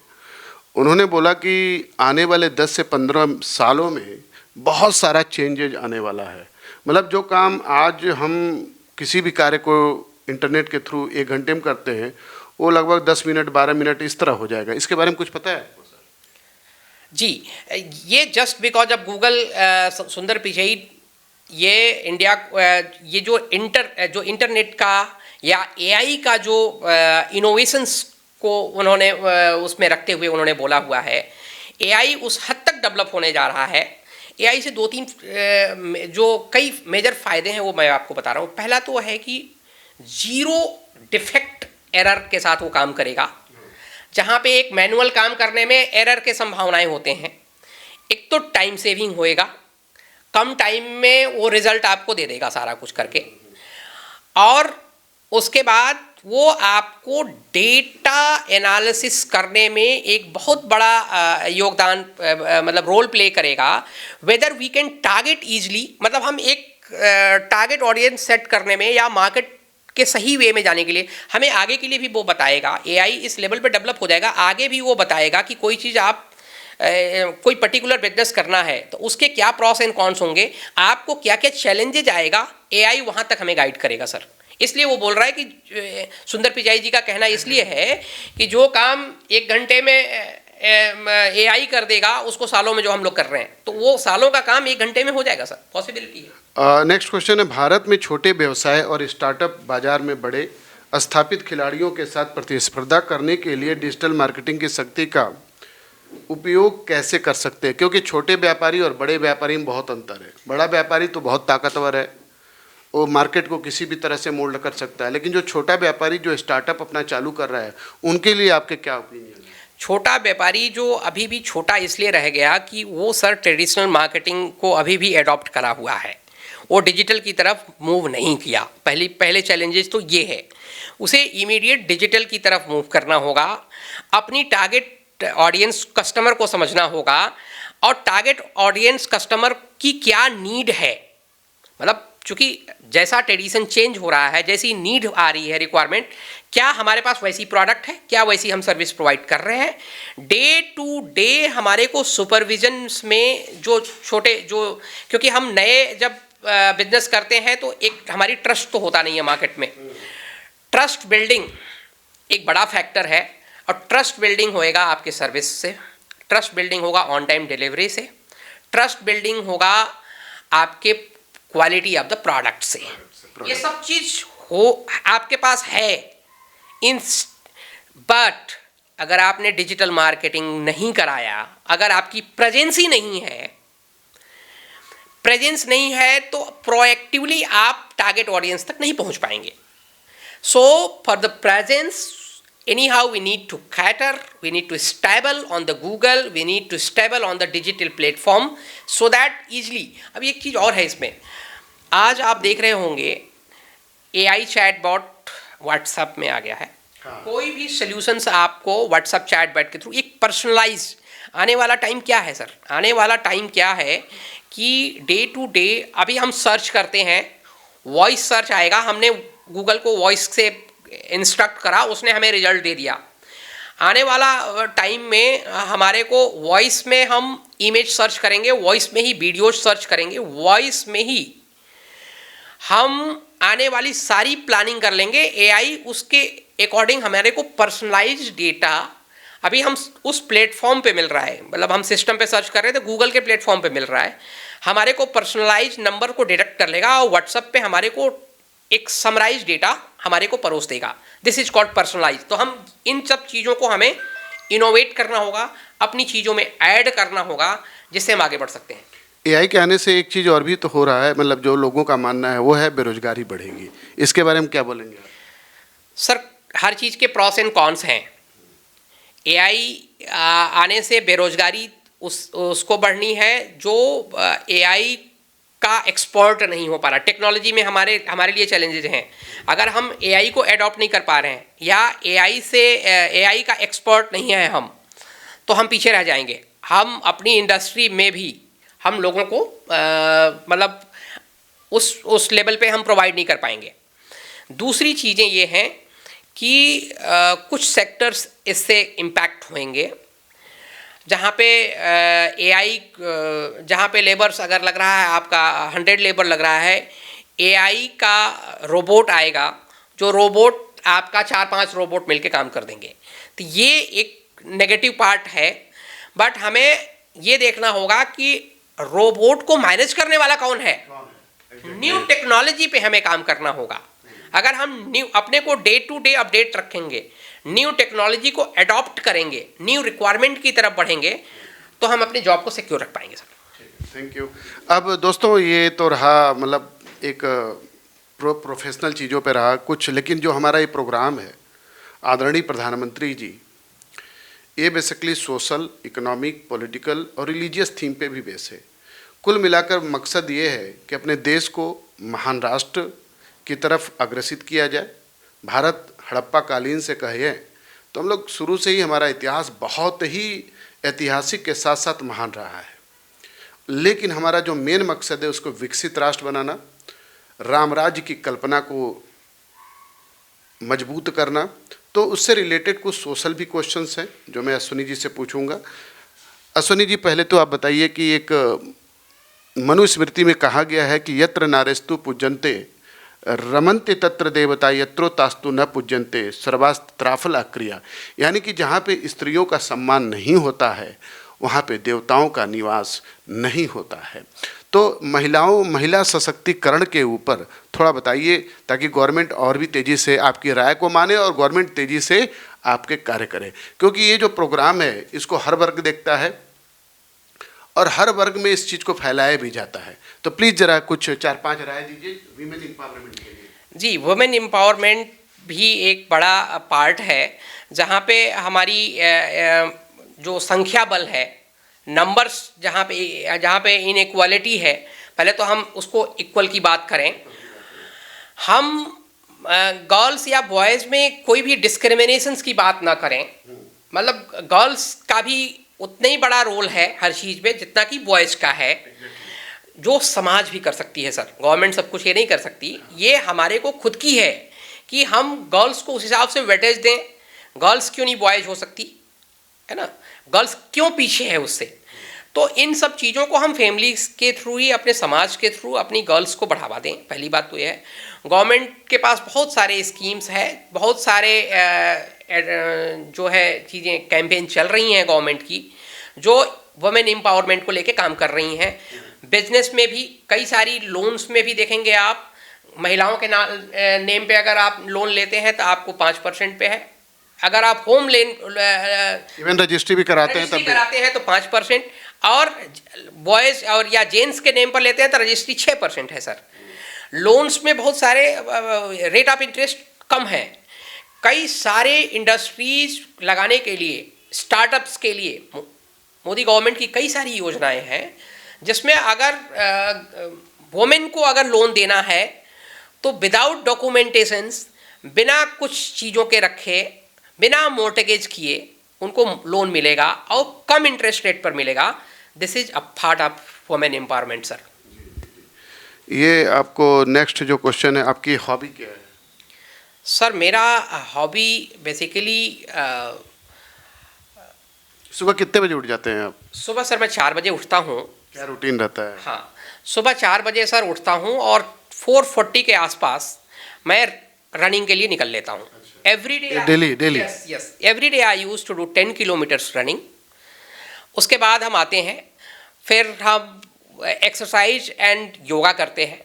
उन्होंने बोला कि आने वाले 10 से 15 सालों में बहुत सारा चेंजेज आने वाला है। मतलब जो काम आज हम किसी भी कार्य को इंटरनेट के थ्रू 1 घंटे में करते हैं, वो लगभग 10 मिनट 12 मिनट इस तरह हो जाएगा। इसके बारे में कुछ पता है? जी, ये जस्ट बिकॉज अब गूगल सुंदर पिचाई ये इंडिया ये जो इंटरनेट का या एआई का जो इनोवेशंस को उन्होंने उसमें रखते हुए उन्होंने बोला हुआ है, एआई उस हद तक डेवलप होने जा रहा है। एआई से 2-3 जो कई मेजर फ़ायदे हैं वो मैं आपको बता रहा हूँ। पहला तो है कि 0 डिफेक्ट एरर के साथ वो काम करेगा, जहाँ पे एक मैनुअल काम करने में एरर के संभावनाएं होते हैं। एक तो टाइम सेविंग होएगा, कम टाइम में वो रिज़ल्ट आपको दे देगा सारा कुछ करके, और उसके बाद वो आपको डेटा एनालिसिस करने में एक बहुत बड़ा योगदान मतलब रोल प्ले करेगा। Whether we can target easily, मतलब हम एक टारगेट ऑडियंस सेट करने में या मार्केट के सही वे में जाने के लिए हमें आगे के लिए भी वो बताएगा। एआई इस लेवल पे डेवलप हो जाएगा, आगे भी वो बताएगा कि कोई चीज़ आप कोई पर्टिकुलर बिजनेस करना है तो उसके क्या प्रॉस एंड कॉन्स होंगे, आपको क्या क्या चैलेंजेज आएगा, एआई वहाँ तक हमें गाइड करेगा सर। इसलिए वो बोल रहा है कि सुंदर पिचाई जी का कहना इसलिए है कि जो काम 1 घंटे में एआई कर देगा, उसको सालों में जो हम लोग कर रहे हैं, तो वो सालों का काम 1 घंटे में हो जाएगा सर, पॉसिबिलिटी है। नेक्स्ट क्वेश्चन है, भारत में छोटे व्यवसाय और स्टार्टअप बाजार में बड़े स्थापित खिलाड़ियों के साथ प्रतिस्पर्धा करने के लिए डिजिटल मार्केटिंग की शक्ति का उपयोग कैसे कर सकते हैं? क्योंकि छोटे व्यापारी और बड़े व्यापारी में बहुत अंतर है। बड़ा व्यापारी तो बहुत ताकतवर है, वो मार्केट को किसी भी तरह से मोल्ड कर सकता है, लेकिन जो छोटा व्यापारी जो स्टार्टअप अपना चालू कर रहा है, उनके लिए आपके क्या ओपिनियन है? छोटा व्यापारी जो अभी भी छोटा इसलिए रह गया कि वो सर ट्रेडिशनल मार्केटिंग को अभी भी एडॉप्ट करा हुआ है, वो डिजिटल की तरफ मूव नहीं किया। पहले चैलेंजेस तो ये है, उसे इमीडिएट डिजिटल की तरफ मूव करना होगा, अपनी टारगेट ऑडियंस कस्टमर को समझना होगा और टारगेट ऑडियंस कस्टमर की क्या नीड है। मतलब चूँकि जैसा ट्रेडिशन चेंज हो रहा है, जैसी नीड आ रही है, रिक्वायरमेंट, क्या हमारे पास वैसी प्रोडक्ट है, क्या वैसी हम सर्विस प्रोवाइड कर रहे हैं। डे टू डे हमारे को सुपरविजन्स में जो क्योंकि हम नए जब बिजनेस करते हैं तो एक हमारी ट्रस्ट तो होता नहीं है मार्केट में। ट्रस्ट बिल्डिंग एक बड़ा फैक्टर है और ट्रस्ट बिल्डिंग होएगा आपके सर्विस से, ट्रस्ट बिल्डिंग होगा ऑन टाइम डिलीवरी से, ट्रस्ट बिल्डिंग होगा आपके क्वालिटी ऑफ द प्रोडक्ट से। ये सब चीज़ हो आपके पास है बट अगर आपने डिजिटल मार्केटिंग नहीं कराया, अगर आपकी प्रेजेंस ही नहीं है, प्रेजेंस नहीं है तो प्रोएक्टिवली आप टारगेट ऑडियंस तक नहीं पहुंच पाएंगे। So for the presence anyhow we need to cater, we need to stable on the Google, we need to stable on the digital platform so that easily। अब एक चीज़ और है इसमें, आज आप देख रहे होंगे AI चैटबॉट व्हाट्सएप में आ गया है। हाँ। कोई भी सॉल्यूशंस आपको व्हाट्सएप चैटबॉट के थ्रू एक पर्सनलाइज, आने वाला टाइम क्या है सर, आने वाला टाइम क्या है कि डे टू डे अभी हम सर्च करते हैं, वॉइस सर्च आएगा, हमने गूगल को वॉइस से इंस्ट्रक्ट करा, उसने हमें रिजल्ट दे दिया। आने वाला टाइम में हमारे को वॉइस में हम इमेज सर्च करेंगे, वॉइस में ही वीडियो सर्च करेंगे, वॉइस में ही हम आने वाली सारी प्लानिंग कर लेंगे। एआई उसके अकॉर्डिंग हमारे को पर्सनलाइज्ड डेटा अभी हम उस प्लेटफॉर्म पे मिल रहा है, मतलब हम सिस्टम पे सर्च कर रहे थे, गूगल के प्लेटफॉर्म पे मिल रहा है, हमारे को पर्सनलाइज नंबर को डिटेक्ट कर लेगा और व्हाट्सएप पे हमारे को एक समराइज डेटा हमारे को परोस देगा। This is called personalize. तो हम इन सब चीज़ों को हमें इनोवेट करना होगा, अपनी चीज़ों में ऐड करना होगा, जिससे हम आगे बढ़ सकते हैं। एआई के आने से एक चीज़ और भी तो हो रहा है, मतलब जो लोगों का मानना है वो है बेरोजगारी बढ़ेगी, इसके बारे में क्या बोलेंगे सर? हर चीज़ के प्रॉस एंड कॉन्स हैं। एआई आने से बेरोजगारी उसको बढ़नी है जो एआई का एक्सपर्ट नहीं हो पा रहा। टेक्नोलॉजी में हमारे लिए चैलेंजेज हैं। अगर हम एआई को एडॉप्ट नहीं कर पा रहे हैं या एआई का एक्सपर्ट नहीं है हम, तो हम पीछे रह जाएंगे। हम अपनी इंडस्ट्री में भी हम लोगों को मतलब उस लेवल पे हम प्रोवाइड नहीं कर पाएंगे। दूसरी चीज़ें ये हैं कि कुछ सेक्टर्स इससे इम्पैक्ट होंगे जहाँ पे एआई, जहाँ पे लेबर्स अगर लग रहा है आपका 100 लेबर लग रहा है, एआई का रोबोट आएगा, जो रोबोट आपका 4-5 रोबोट मिलके काम कर देंगे। तो ये एक नेगेटिव पार्ट है, बट हमें ये देखना होगा कि रोबोट को मैनेज करने वाला कौन है। न्यू टेक्नोलॉजी पे हमें काम करना होगा। अगर हम अपने को डे टू डे अपडेट रखेंगे, न्यू टेक्नोलॉजी को अडॉप्ट करेंगे, न्यू रिक्वायरमेंट की तरफ बढ़ेंगे, तो हम अपने जॉब को सिक्योर रख पाएंगे सर। Thank you. अब दोस्तों ये तो रहा, मतलब एक प्रोफेशनल चीज़ों पे रहा कुछ, लेकिन जो हमारा ये प्रोग्राम है आदरणीय प्रधानमंत्री जी, ये बेसिकली सोशल, इकोनॉमिक, पॉलिटिकल और रिलीजियस थीम पे भी बेस है। कुल मिलाकर मकसद ये है कि अपने देश को महान राष्ट्र की तरफ अग्रसित किया जाए। भारत हड़प्पा कालीन से कहे तो हम लोग शुरू से ही हमारा इतिहास बहुत ही ऐतिहासिक के साथ साथ महान रहा है, लेकिन हमारा जो मेन मकसद है उसको विकसित राष्ट्र बनाना, राम राज्य की कल्पना को मजबूत करना। तो उससे रिलेटेड कुछ सोशल भी क्वेश्चंस हैं जो मैं अश्विनी जी से पूछूंगा। अश्विनी जी, पहले तो आप बताइए कि एक मनुस्मृति में कहा गया है कि यत्र नारेस्तु पूज्यन्ते रमन्ते तत्र देवता यत्रो तास्तु न पूज्यन्ते सर्वास्त्राफला क्रिया, यानी कि जहाँ पे स्त्रियों का सम्मान नहीं होता है वहाँ पे देवताओं का निवास नहीं होता है। तो महिला सशक्तिकरण के ऊपर थोड़ा बताइए, ताकि गवर्नमेंट और भी तेज़ी से आपकी राय को माने और गवर्नमेंट तेज़ी से आपके कार्य करे, क्योंकि ये जो प्रोग्राम है इसको हर वर्ग देखता है और हर वर्ग में इस चीज़ को फैलाया भी जाता है। तो प्लीज़ ज़रा कुछ 4-5 राय दीजिए वीमेन एम्पावरमेंट के लिए। जी, वुमेन एम्पावरमेंट भी एक बड़ा पार्ट है जहाँ पे हमारी जो संख्या बल है, नंबर्स जहाँ पे इनइक्वालिटी है, पहले तो हम उसको इक्वल की बात करें। हम गर्ल्स या बॉयज़ में कोई भी डिस्क्रिमिनेशंस की बात ना करें, मतलब गर्ल्स का भी उतना ही बड़ा रोल है हर चीज़ में जितना कि बॉयज़ का है, जो समाज भी कर सकती है सर। गवर्नमेंट सब कुछ ये नहीं कर सकती, ये हमारे को खुद की है कि हम गर्ल्स को उस हिसाब से वेटेज दें। गर्ल्स क्यों नहीं बॉयज हो सकती, है ना, गर्ल्स क्यों पीछे है उससे। तो इन सब चीज़ों को हम फैमिलीज के थ्रू ही, अपने समाज के थ्रू अपनी गर्ल्स को बढ़ावा दें। पहली बात तो ये है। गवर्नमेंट के पास बहुत सारे स्कीम्स है, बहुत सारे जो है चीज़ें कैंपेन चल रही हैं गवर्नमेंट की, जो वुमेन एम्पावरमेंट को लेके काम कर रही हैं। बिजनेस में भी कई सारी लोन्स में भी देखेंगे आप, महिलाओं के नेम पे अगर आप लोन लेते हैं तो आपको 5% पे है। अगर आप होम लोन इवन रजिस्ट्री भी कराते हैं तो 5%, और बॉयज़ और या जेंट्स के नेम पर लेते हैं तो रजिस्ट्री 6% है सर। लोन्स में बहुत सारे रेट ऑफ इंटरेस्ट कम है। कई सारे इंडस्ट्रीज लगाने के लिए, स्टार्टअप्स के लिए मोदी गवर्नमेंट की कई सारी योजनाएं हैं, जिसमें अगर वुमेन को अगर लोन देना है तो विदाउट डॉक्यूमेंटेशंस, बिना कुछ चीज़ों के रखे, बिना मोर्टगेज किए उनको लोन मिलेगा और कम इंटरेस्ट रेट पर मिलेगा। This is a part of women empowerment sir. ये आपको नेक्स्ट जो क्वेश्चन है, आपकी हॉबी क्या है? सर मेरा हॉबी बेसिकली सुबह कितने बजे उठ जाते हैं आप? सुबह सर मैं 4 बजे उठता हूँ। क्या रूटीन रहता है? हाँ, सुबह 4 बजे सर उठता हूँ और 4:40 के आसपास मैं रनिंग के लिए निकल लेता हूँ। Every day daily? Yes, every day I use to do 10 kilometres running. उसके बाद हम आते हैं, फिर हम एक्सरसाइज एंड योगा करते हैं।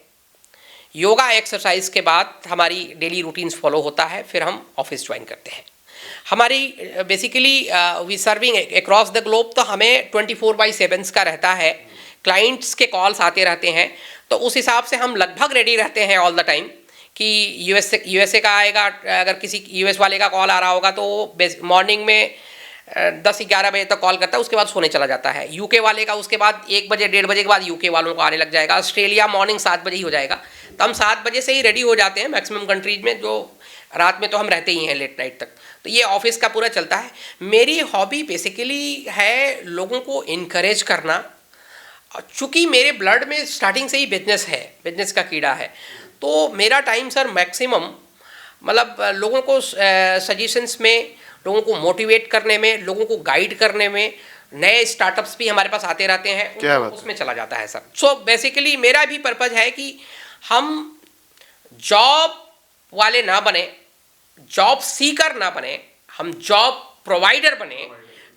योगा एक्सरसाइज के बाद हमारी डेली रूटीन्स फॉलो होता है, फिर हम ऑफिस ज्वाइन करते हैं। हमारी basically we serving across the globe, तो हमें 24/7 का रहता है। क्लाइंट्स के कॉल्स आते रहते हैं, तो उस हिसाब से हम लगभग रेडी रहते हैं ऑल द टाइम कि यूएसए का आएगा, अगर किसी यूएस वाले का कॉल आ रहा होगा तो मॉर्निंग में 10-11 बजे तक कॉल करता है, उसके बाद सोने चला जाता है। यूके वाले का उसके बाद 1 बजे 1:30 बजे के बाद यूके वालों को आने लग जाएगा। ऑस्ट्रेलिया मॉर्निंग 7 बजे ही हो जाएगा, तो हम 7 बजे से ही रेडी हो जाते हैं मैक्सिमम कंट्रीज में, जो रात में तो हम रहते ही हैं लेट नाइट तक। तो ये ऑफिस का पूरा चलता है। मेरी हॉबी बेसिकली है लोगों को इनकरेज करना। चूँकि मेरे ब्लड में स्टार्टिंग से ही बिजनेस है, बिजनेस का कीड़ा है, तो मेरा टाइम सर मैक्सिमम मतलब लोगों को सजेशंस में, लोगों को मोटिवेट करने में, लोगों को गाइड करने में, नए स्टार्टअप्स भी हमारे पास आते रहते हैं, उसमें चला जाता है सर। सो बेसिकली मेरा भी पर्पज़ है कि हम जॉब वाले ना बने, जॉब सीकर ना बने, हम जॉब प्रोवाइडर बने।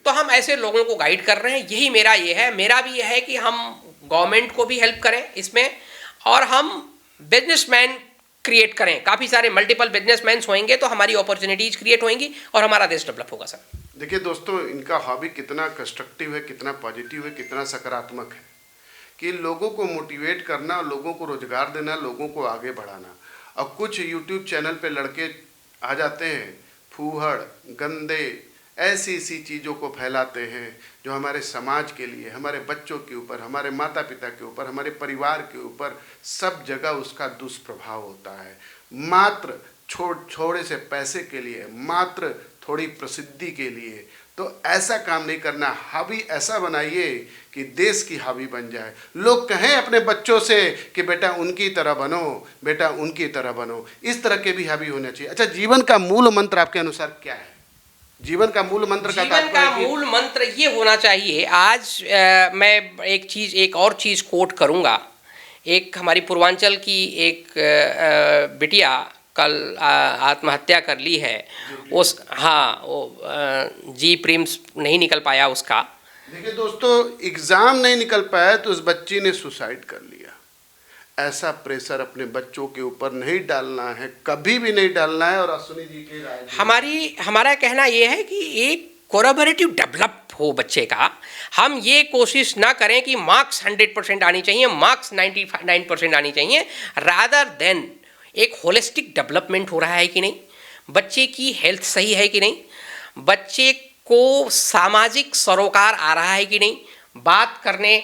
तो हम ऐसे लोगों को गाइड कर रहे हैं, यही मेरा ये है। मेरा भी ये है कि हम गवर्नमेंट को भी हेल्प करें इसमें, और हम बिजनेसमैन क्रिएट करें। काफ़ी सारे मल्टीपल बिजनेसमैन होंगे तो हमारी अपॉर्चुनिटीज क्रिएट होंगी और हमारा देश डेवलप होगा सर। देखिए दोस्तों, इनका हॉबी कितना कंस्ट्रक्टिव है, कितना पॉजिटिव है, कितना सकारात्मक है कि लोगों को मोटिवेट करना, लोगों को रोजगार देना, लोगों को आगे बढ़ाना। और कुछ यूट्यूब चैनल पे लड़के आ जाते हैं, फूहड़, गंदे, ऐसी चीज़ों को फैलाते हैं जो हमारे समाज के लिए, हमारे बच्चों के ऊपर, हमारे माता पिता के ऊपर, हमारे परिवार के ऊपर सब जगह उसका दुष्प्रभाव होता है। मात्र छोड़े से पैसे के लिए, मात्र थोड़ी प्रसिद्धि के लिए। तो ऐसा काम नहीं करना। हॉबी ऐसा बनाइए कि देश की हॉबी बन जाए। लोग कहें अपने बच्चों से कि बेटा उनकी तरह बनो, बेटा उनकी तरह बनो। इस तरह के भी हॉबी होना चाहिए। अच्छा, जीवन का मूल मंत्र आपके अनुसार क्या है? जीवन का मूल मंत्र मूल मंत्र ये होना चाहिए। आज मैं एक और चीज़ कोट करूँगा। एक हमारी पूर्वांचल की एक बिटिया कल आत्महत्या कर ली है। उस वो जी प्रीम्स नहीं निकल पाया उसका। देखिए दोस्तों, एग्ज़ाम नहीं निकल पाया तो उस बच्ची ने सुसाइड कर लिया। ऐसा प्रेशर अपने बच्चों के ऊपर नहीं डालना है, कभी भी नहीं डालना है। और अश्विनी जी की हमारा कहना ये है कि एक कोलैबोरेटिव डेवलप हो बच्चे का। हम ये कोशिश ना करें कि मार्क्स 100% आनी चाहिए, मार्क्स 99% आनी चाहिए। रादर देन एक होलिस्टिक डेवलपमेंट हो रहा है कि नहीं, बच्चे की हेल्थ सही है कि नहीं, बच्चे को सामाजिक सरोकार आ रहा है कि नहीं, बात करने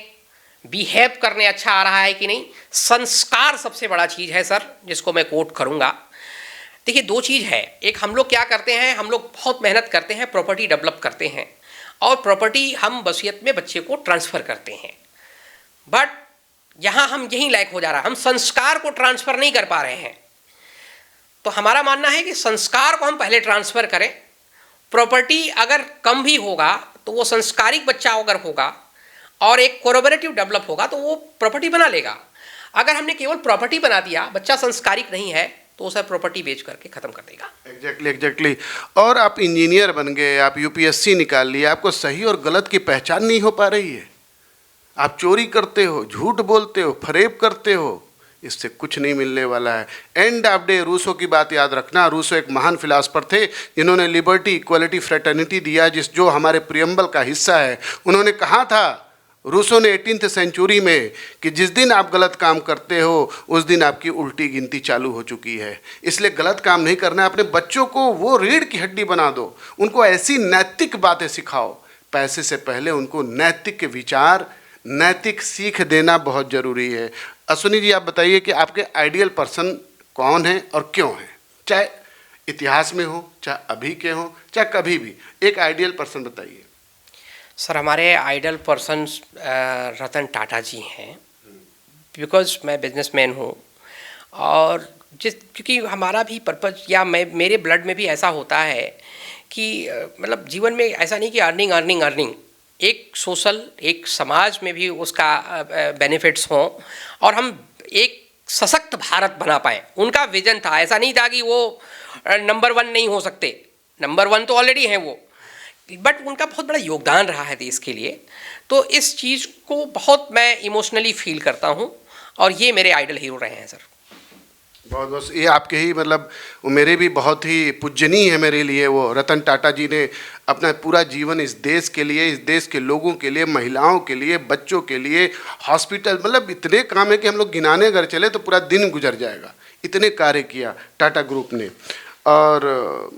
बिहेव करने अच्छा आ रहा है कि नहीं, संस्कार सबसे बड़ा चीज़ है सर, जिसको मैं कोट करूँगा। देखिए दो चीज़ है, एक हम लोग क्या करते हैं, हम लोग बहुत मेहनत करते हैं, प्रॉपर्टी डेवलप करते हैं और प्रॉपर्टी हम वसीयत में बच्चे को ट्रांसफ़र करते हैं, बट यहाँ हम यहीं लैक हो जा रहा है, हम संस्कार को ट्रांसफ़र नहीं कर पा रहे हैं। तो हमारा मानना है कि संस्कार को हम पहले ट्रांसफ़र करें। प्रॉपर्टी अगर कम भी होगा तो वो संस्कारिक बच्चा अगर होगा और एक कोलैबोरेटिव डेवलप होगा तो वो प्रॉपर्टी बना लेगा। अगर हमने केवल प्रॉपर्टी बना दिया, बच्चा संस्कारिक नहीं है, तो उसे प्रॉपर्टी बेच करके ख़त्म कर देगा। एग्जैक्टली। और आप इंजीनियर बन गए, आप यूपीएससी निकाल लिए, आपको सही और गलत की पहचान नहीं हो पा रही है, आप चोरी करते हो, झूठ बोलते हो, फरेब करते हो, इससे कुछ नहीं मिलने वाला है। एंड ऑफ डे रूसो की बात याद रखना। रूसो एक महान फिलासफर थे जिन्होंने लिबर्टी, इक्वलिटी, फ्रेटर्निटी दिया, जो हमारे प्रियम्बल का हिस्सा है। उन्होंने कहा था, रूसो ने 18th सेंचुरी में, कि जिस दिन आप गलत काम करते हो उस दिन आपकी उल्टी गिनती चालू हो चुकी है। इसलिए गलत काम नहीं करना है। अपने बच्चों को वो रीढ़ की हड्डी बना दो, उनको ऐसी नैतिक बातें सिखाओ, पैसे से पहले उनको नैतिक विचार, नैतिक सीख देना बहुत ज़रूरी है। अश्विनी जी, आप बताइए कि आपके आइडियल पर्सन कौन है और क्यों है, चाहे इतिहास में हो, चाहे अभी के हो, चाहे कभी भी, एक आइडियल पर्सन बताइए। सर हमारे आइडल पर्सन रतन टाटा जी हैं, बिकॉज मैं बिजनेसमैन हूँ और क्योंकि हमारा भी पर्पज या मेरे ब्लड में भी ऐसा होता है कि मतलब जीवन में ऐसा नहीं कि अर्निंग अर्निंग अर्निंग, एक सोशल, एक समाज में भी उसका बेनिफिट्स हों और हम एक सशक्त भारत बना पाएँ। उनका विजन था, ऐसा नहीं था कि वो नंबर 1 नहीं हो सकते, नंबर 1 तो ऑलरेडी हैं वो, बट उनका बहुत बड़ा योगदान रहा है देश के लिए। तो इस चीज़ को बहुत मैं इमोशनली फील करता हूँ और ये मेरे आइडल हीरो रहे हैं सर। बहुत बहुत, ये आपके ही मतलब वो मेरे भी बहुत ही पूजनीय है मेरे लिए। वो रतन टाटा जी ने अपना पूरा जीवन इस देश के लिए, इस देश के लोगों के लिए, महिलाओं के लिए, बच्चों के लिए, हॉस्पिटल, मतलब इतने काम है कि हम लोग गिनाने अगर चले तो पूरा दिन गुजर जाएगा, इतने कार्य किया टाटा ग्रुप ने। और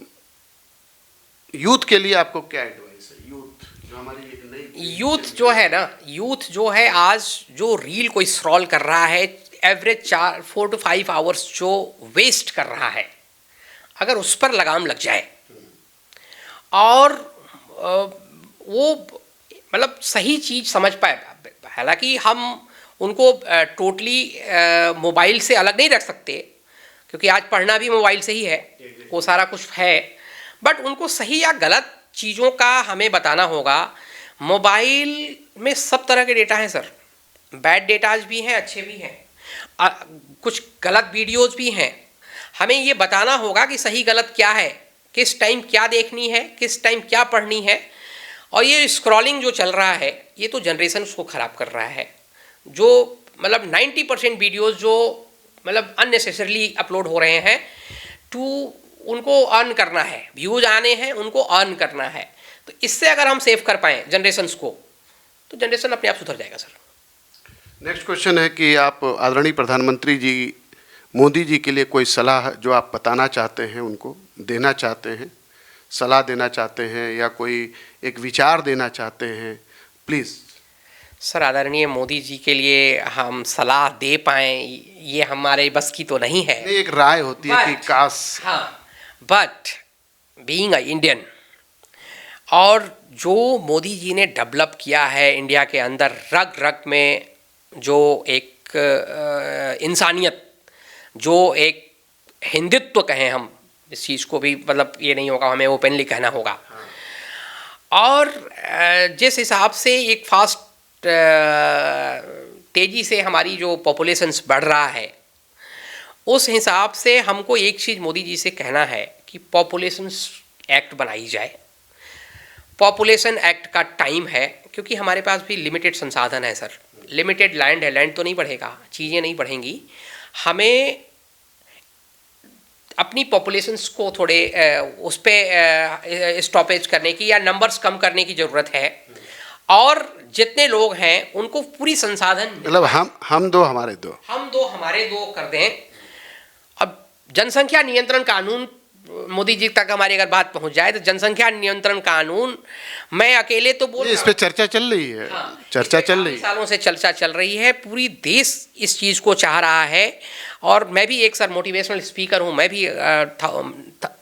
यूथ के लिए आपको क्या एडवाइस है? यूथ जो हमारी एक नई यूथ जो है ना, यूथ जो है आज जो रील कोई स्क्रॉल कर रहा है, एवरेज 4 to 5 आवर्स जो वेस्ट कर रहा है, अगर उस पर लगाम लग जाए और वो मतलब सही चीज़ समझ पाए, हालांकि हम उनको टोटली मोबाइल से अलग नहीं रख सकते क्योंकि आज पढ़ना भी मोबाइल से ही है, वो सारा कुछ है, बट उनको सही या गलत चीज़ों का हमें बताना होगा। मोबाइल में सब तरह के डेटा हैं सर, बैड डेटाज भी हैं, अच्छे भी हैं, कुछ गलत वीडियोस भी हैं। हमें ये बताना होगा कि सही गलत क्या है, किस टाइम क्या देखनी है, किस टाइम क्या पढ़नी है। और ये स्क्रॉलिंग जो चल रहा है ये तो जनरेशन उसको ख़राब कर रहा है। जो मतलब 90% वीडियोस जो मतलब अननेसेसरली अपलोड हो रहे हैं, उनको अर्न करना है, व्यूज आने हैं, उनको अर्न करना है। तो इससे अगर हम सेव कर पाएँ जनरेशन्स को, तो जनरेशन अपने आप सुधर जाएगा सर। नेक्स्ट क्वेश्चन है कि आप आदरणीय प्रधानमंत्री जी मोदी जी के लिए कोई सलाह जो आप बताना चाहते हैं, उनको देना चाहते हैं, सलाह देना चाहते हैं या कोई एक विचार देना चाहते हैं, प्लीज़। सर आदरणीय मोदी जी के लिए हम सलाह दे पाएँ ये हमारे बस की तो नहीं है। एक राय होती है कि काश, हाँ, बट बीइंग अ इंडियन और जो मोदी जी ने डेवलप किया है इंडिया के अंदर, रग रग में जो एक इंसानियत, जो एक हिंदुत्व कहें हम, इस चीज़ को भी मतलब ये नहीं होगा, हमें ओपनली कहना होगा। और जिस हिसाब से एक फास्ट तेज़ी से हमारी जो पॉपुलेशंस बढ़ रहा है, उस हिसाब से हमको एक चीज़ मोदी जी से कहना है कि पॉपुलेशंस एक्ट बनाई जाए। पॉपुलेशन एक्ट का टाइम है, क्योंकि हमारे पास भी लिमिटेड संसाधन है सर, लिमिटेड लैंड है, लैंड तो नहीं बढ़ेगा, चीज़ें नहीं बढ़ेंगी। हमें अपनी पॉपुलेशंस को थोड़े उस पर स्टॉपेज करने की या नंबर्स कम करने की ज़रूरत है, और जितने लोग हैं उनको पूरी संसाधन, मतलब हम दो हमारे दो कर दें। अब जनसंख्या नियंत्रण कानून मोदी जी तक हमारी अगर बात पहुंच जाए तो जनसंख्या नियंत्रण कानून, मैं अकेले तो बोल इस पे चर्चा चल रही है। हाँ, चर्चा चल रही है, सालों से चर्चा चल रही है, पूरी देश इस चीज़ को चाह रहा है। और मैं भी एक सर मोटिवेशनल स्पीकर हूँ, मैं भी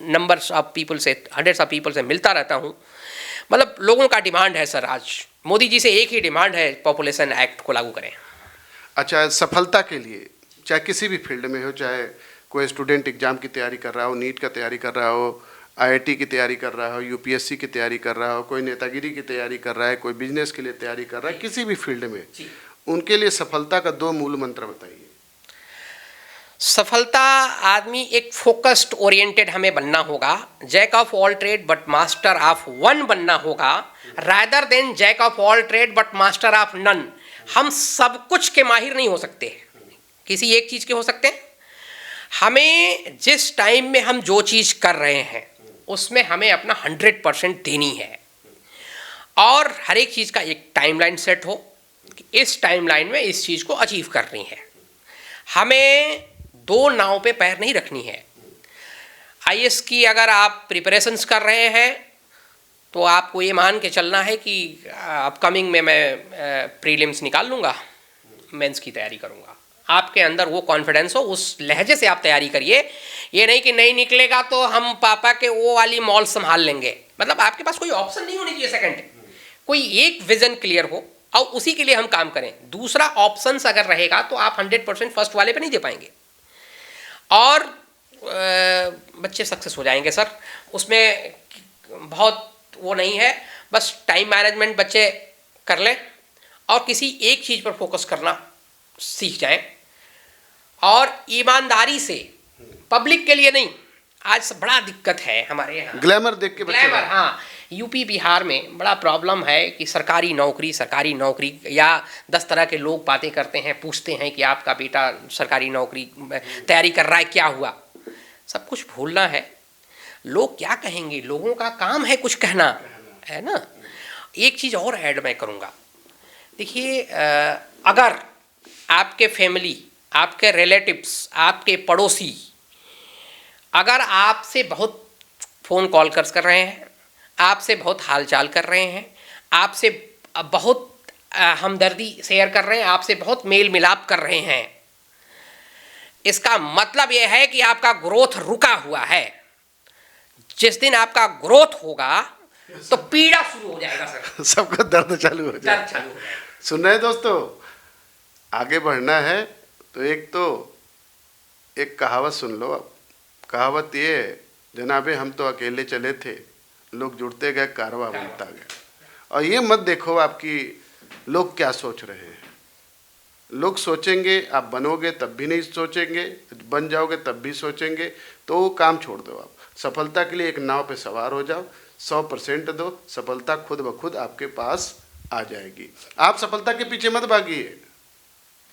नंबर्स ऑफ पीपल से, हंड्रेड्स ऑफ पीपल से मिलता रहता हूँ। मतलब लोगों का डिमांड है सर, आज मोदी जी से एक ही डिमांड है, पॉपुलेशन एक्ट को लागू करें। अच्छा, सफलता के लिए चाहे किसी भी फील्ड में हो, चाहे कोई स्टूडेंट एग्जाम की तैयारी कर रहा हो, नीट का तैयारी कर रहा हो, आईआईटी की तैयारी कर रहा हो, यूपीएससी की तैयारी कर रहा हो, कोई नेतागिरी की तैयारी कर रहा है, कोई बिजनेस के लिए तैयारी कर रहा है, किसी भी फील्ड में, उनके लिए सफलता का 2 मूल मंत्र बताइए। सफलता, आदमी एक फोकस्ड ओरिएंटेड हमें बनना होगा, jack of all trade but master of one बनना होगा, rather than jack of all trade but master of none. हम सब कुछ के माहिर नहीं हो सकते, किसी एक चीज़ के हो सकते हैं। हमें जिस टाइम में हम जो चीज़ कर रहे हैं उसमें हमें अपना 100% देनी है, और हर एक चीज़ का एक टाइमलाइन सेट हो कि इस टाइमलाइन में इस चीज़ को अचीव करनी है। हमें 2 नाव पे पैर नहीं रखनी है। आईएएस की अगर आप प्रिपरेशंस कर रहे हैं तो आपको ये मान के चलना है कि अपकमिंग में मैं प्रीलिम्स निकाल लूँगा, मेंस की तैयारी करूँगा। आपके अंदर वो कॉन्फिडेंस हो, उस लहजे से आप तैयारी करिए। ये नहीं कि नहीं निकलेगा तो हम पापा के वो वाली मॉल संभाल लेंगे। मतलब आपके पास कोई ऑप्शन नहीं होनी चाहिए सेकंड, कोई एक विजन क्लियर हो और उसी के लिए हम काम करें। दूसरा ऑप्शंस अगर रहेगा तो आप 100% फर्स्ट वाले पे नहीं दे पाएंगे, और बच्चे सक्सेस हो जाएंगे सर। उसमें बहुत वो नहीं है, बस टाइम मैनेजमेंट बच्चे कर लें और किसी एक चीज़ पर फोकस करना सीख जाएं, और ईमानदारी से, पब्लिक के लिए नहीं। आज बड़ा दिक्कत है हमारे यहाँ, ग्लैमर देख के बच्चे, ग्लैमर, हाँ। यूपी बिहार में बड़ा प्रॉब्लम है कि सरकारी नौकरी, या 10 तरह के लोग बातें करते हैं, पूछते हैं कि आपका बेटा सरकारी नौकरी तैयारी कर रहा है, क्या हुआ। सब कुछ भूलना है। लोग क्या कहेंगे, लोगों का काम है कुछ कहना, है ना। एक चीज़ और ऐड मैं करूँगा, देखिए, अगर आपके फैमिली, आपके रिलेटिव्स, आपके पड़ोसी अगर आपसे बहुत फ़ोन कॉल कर रहे हैं, आपसे बहुत हालचाल कर रहे हैं, आपसे बहुत हमदर्दी शेयर कर रहे हैं, आपसे बहुत मेल मिलाप कर रहे हैं, इसका मतलब यह है कि आपका ग्रोथ रुका हुआ है। जिस दिन आपका ग्रोथ होगा तो पीड़ा शुरू हो जाएगा सर, सबका दर्द चालू हो जाएगा। दर्द चालू हो जाएगा। सुन रहे हैं दोस्तों, आगे बढ़ना है तो एक कहावत सुन लो आप। कहावत ये, जनाबे हम तो अकेले चले थे, लोग जुड़ते गए, कारवां बनता गया। और ये मत देखो आपकी लोग क्या सोच रहे हैं। लोग सोचेंगे, आप बनोगे तब भी नहीं सोचेंगे, बन जाओगे तब भी सोचेंगे, तो वो काम छोड़ दो। आप सफलता के लिए एक नाव पे सवार हो जाओ, 100% दो, सफलता खुद ब खुद आपके पास आ जाएगी। आप सफलता के पीछे मत भागिए,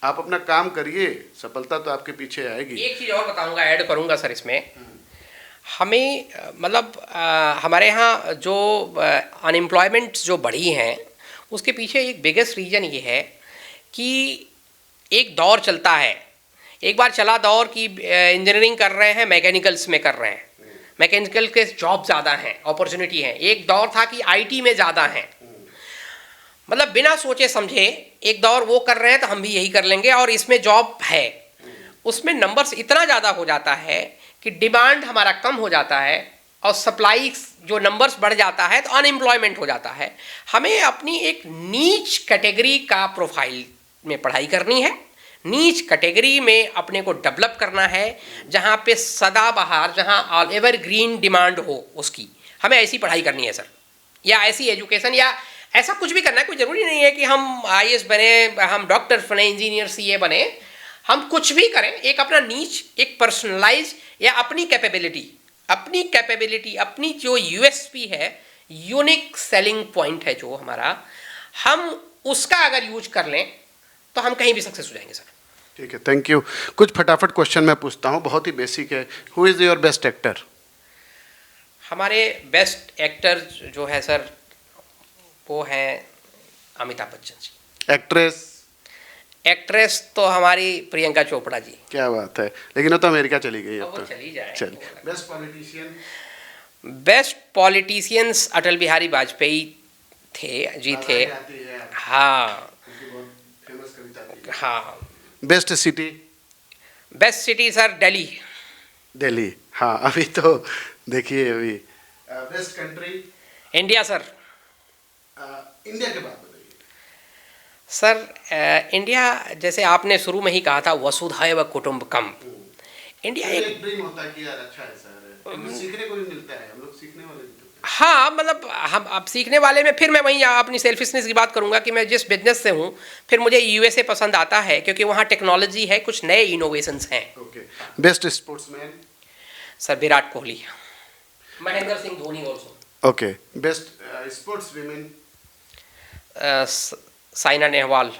आप अपना काम करिए, सफलता तो आपके पीछे आएगी। एक चीज़ और बताऊंगा, ऐड करूंगा सर इसमें। हमें मतलब हमारे यहाँ जो अनएम्प्लॉयमेंट जो बढ़ी हैं, उसके पीछे एक बिगेस्ट रीज़न ये है कि एक दौर चलता है। एक बार चला दौर कि इंजीनियरिंग कर रहे हैं, मैकेनिकल्स में कर रहे हैं, मैकेनिकल के जॉब ज़्यादा हैं, अपॉर्चुनिटी है। एक दौर था कि आईटी में ज़्यादा हैं, मतलब बिना सोचे समझे एक दौर वो कर रहे हैं तो हम भी यही कर लेंगे, और इसमें जॉब है। उसमें नंबर्स इतना ज़्यादा हो जाता है कि डिमांड हमारा कम हो जाता है, और सप्लाई जो नंबर्स बढ़ जाता है तो अनएम्प्लॉयमेंट हो जाता है। हमें अपनी एक नीच कैटेगरी का प्रोफाइल में पढ़ाई करनी है, नीच कैटेगरी में अपने को डेवलप करना है, जहाँ पे सदाबहार, जहाँ ऑल एवर ग्रीन डिमांड हो, उसकी हमें ऐसी पढ़ाई करनी है सर, या ऐसी एजुकेशन, या ऐसा कुछ भी करना है। कोई ज़रूरी नहीं है कि हम आईएएस बने, हम डॉक्टर बने, इंजीनियर सीए बने, हम कुछ भी करें। एक अपना नीच, एक पर्सनलाइज, या अपनी कैपेबिलिटी, अपनी जो यूएसपी है, यूनिक सेलिंग पॉइंट है जो हमारा, हम उसका अगर यूज कर लें तो हम कहीं भी सक्सेस हो जाएंगे सर। ठीक है, थैंक यू। कुछ फटाफट क्वेश्चन मैं पूछता हूँ, बहुत ही बेसिक है। Who is your best actor? हमारे बेस्ट एक्टर जो है सर, वो है अमिताभ बच्चन जी। एक्ट्रेस? एक्ट्रेस तो हमारी प्रियंका चोपड़ा जी। क्या बात है, लेकिन वो तो अमेरिका चली गई अब अब वो तो। चली जाए। चल, best politician. Best politicians Atal Bihari Vajpayee थे। हाँ फेमस कविता थी। हाँ। Best city. Best city sir Delhi. Delhi, हाँ अभी तो देखिए अभी। Best country. India sir. India के बाद बताइए सर इंडिया, जैसे आपने शुरू में ही कहा था वसुधैव कुटुंबकम। इंडिया एक ड्रीम होता है कि यार अच्छा है सर, हमें सीखने को भी मिलता है, हम लोग सीखने वाले भी होते हैं। हाँ, मतलब हम अब सीखने वाले में फिर मैं वहीं अपनी सेल्फिशनेस की बात करूंगा कि मैं जिस बिजनेस से हूँ, फिर मुझे यूएसए पसंद आता है क्योंकि वहाँ टेक्नोलॉजी है, कुछ नए इनोवेशंस हैं। Okay, best sportsman. Sir Virat Kohli, Mahendra Singh Dhoni also. Okay, best sports women. Saina Nehwal.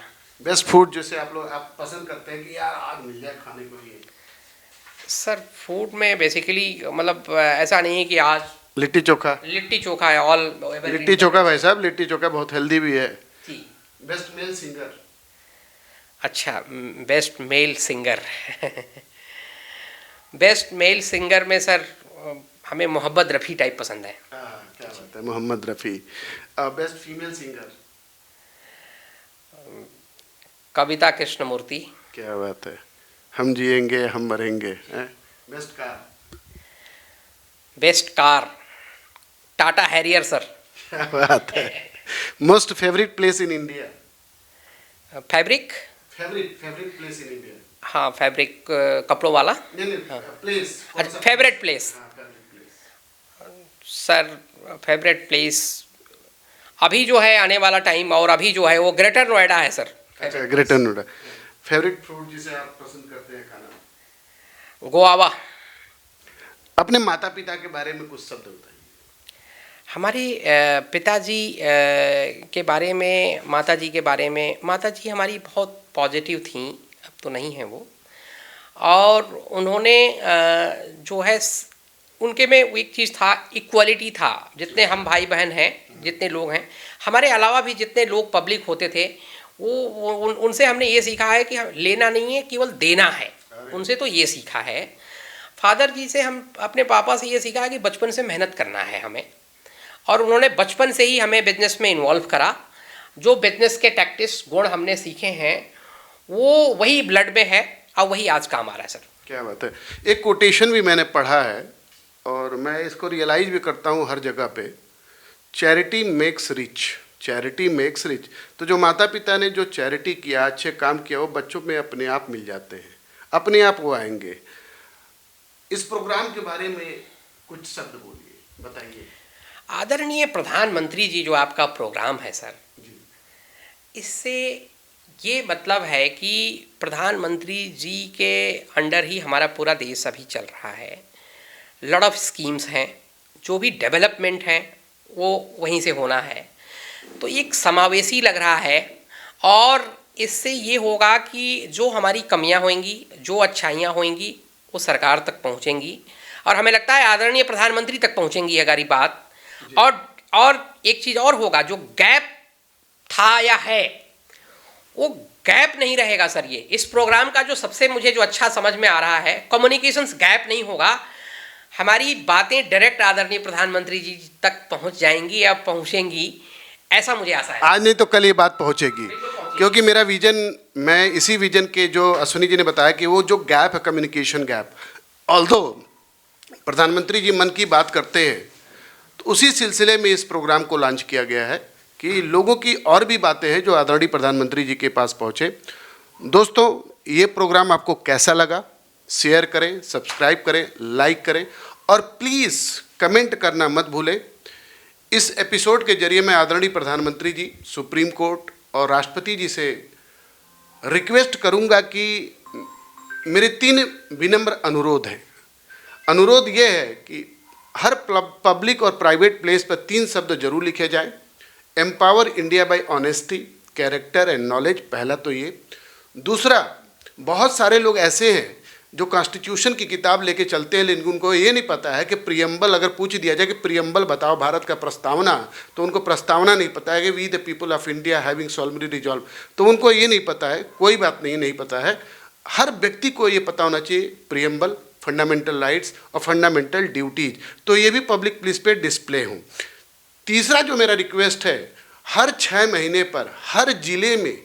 Best food जैसे आप पसंद करते हैं कि यार आज मिल जाए खाने को ये। सर फूड में बेसिकली मतलब ऐसा नहीं है कि आज लिट्टी चोखा। लिट्टी चोखा है ऑल। लिट्टी चोखा भाई साहब, लिट्टी चोखा बहुत हेल्दी भी है। जी। Best male singer. अच्छा, best male singer best male singer में सर हमें मोहम्मद रफ़ी टाइप पसंद है। क्या बात है, Mohammed Rafi. Best female singer. Kavita Krishnamurthy. क्या बात है, हम जिएंगे हम मरेंगे। Best car. Best car Tata Harrier sir. क्या बात है। Most favourite place in India. Fabric. Favourite place in India. हाँ, फैब्रिक कपड़ों वाला। प्लेस। अच्छा, favourite place. Sir favourite place अभी जो है आने वाला टाइम, और अभी जो है वो ग्रेटर नोएडा है सर। अच्छा, ग्रेटर नोएडा। फेवरेट फ्रूट जिसे आप पसंद करते हैं खाना। गोआवा। अपने माता पिता के बारे में कुछ शब्द बताइए। हमारे पिताजी के बारे में, माताजी के बारे में, माताजी हमारी बहुत पॉजिटिव थी, अब तो नहीं है वो। और उन्होंने जो है उनके में एक चीज़ था, इक्वलिटी था। जितने हम भाई बहन हैं, जितने लोग हैं, हमारे अलावा भी जितने लोग पब्लिक होते थे, वो उनसे हमने ये सीखा है कि लेना नहीं है, केवल देना है। उनसे तो ये सीखा है। फादर जी से हम, अपने पापा से ये सीखा है कि बचपन से मेहनत करना है हमें, और उन्होंने बचपन से ही हमें बिजनेस में इन्वॉल्व करा। जो बिजनेस के टैक्टिक्स गुण हमने सीखे हैं वो वही ब्लड में है और वही आज काम आ रहा है सर। क्या बात है। एक कोटेशन भी मैंने पढ़ा है और मैं इसको रियलाइज भी करता हूँ हर जगह पे, charity makes rich. Charity makes rich. तो जो माता पिता ने जो चैरिटी किया, अच्छे काम किया, वो बच्चों में अपने आप मिल जाते हैं, अपने आप वो आएंगे। इस प्रोग्राम के बारे में कुछ शब्द बोलिए, बताइए। आदरणीय प्रधानमंत्री जी, जो आपका प्रोग्राम है सर, इससे ये मतलब है कि प्रधानमंत्री जी के अंडर ही हमारा पूरा देश अभी चल रहा है। लॉट ऑफ स्कीम्स हैं, जो भी डेवलपमेंट हैं वो वहीं से होना है। तो एक समावेशी लग रहा है, और इससे ये होगा कि जो हमारी कमियां होंगी, जो अच्छाइयां होंगी, वो सरकार तक पहुंचेंगी, और हमें लगता है आदरणीय प्रधानमंत्री तक पहुंचेंगी अगर बात। और एक चीज़ और होगा, जो गैप था या है वो गैप नहीं रहेगा सर। ये इस प्रोग्राम का जो सबसे मुझे जो अच्छा समझ में आ रहा है, कम्युनिकेशंस गैप नहीं होगा। हमारी बातें डायरेक्ट आदरणीय प्रधानमंत्री जी तक पहुंच जाएंगी या पहुंचेंगी, ऐसा मुझे आशा है। आज नहीं तो कल ये बात पहुंचेगी, क्योंकि मेरा विजन, मैं इसी विजन के, जो अश्विनी जी ने बताया कि वो जो गैप है, कम्युनिकेशन गैप, ऑल्दो प्रधानमंत्री जी मन की बात करते हैं, तो उसी सिलसिले में इस प्रोग्राम को लॉन्च किया गया है कि लोगों की और भी बातें हैं जो आदरणीय प्रधानमंत्री जी के पास पहुँचे। दोस्तों, ये प्रोग्राम आपको कैसा लगा, शेयर करें, सब्सक्राइब करें, लाइक करें, और प्लीज़ कमेंट करना मत भूलें। इस एपिसोड के जरिए मैं आदरणीय प्रधानमंत्री जी, सुप्रीम कोर्ट और राष्ट्रपति जी से रिक्वेस्ट करूंगा कि मेरे 3 विनम्र अनुरोध हैं। अनुरोध ये है कि हर पब्लिक और प्राइवेट प्लेस पर 3 शब्द जरूर लिखे जाएं। Empower India by honesty, character and knowledge, पहला तो ये। दूसरा, बहुत सारे लोग ऐसे हैं जो कॉन्स्टिट्यूशन की किताब लेके चलते हैं, लेकिन उनको ये नहीं पता है कि प्रियम्बल, अगर पूछ दिया जाए कि प्रियम्बल बताओ भारत का प्रस्तावना, तो उनको प्रस्तावना नहीं पता है कि we the people of India having सोलमरी रिजॉल्व, तो उनको ये नहीं पता है। कोई बात नहीं, नहीं पता है, हर व्यक्ति को ये पता होना चाहिए प्रियम्बल, फंडामेंटल राइट्स और फंडामेंटल ड्यूटीज, तो ये भी पब्लिक प्लेस पे डिस्प्ले हों। तीसरा जो मेरा रिक्वेस्ट है, हर 6 महीने पर हर जिले में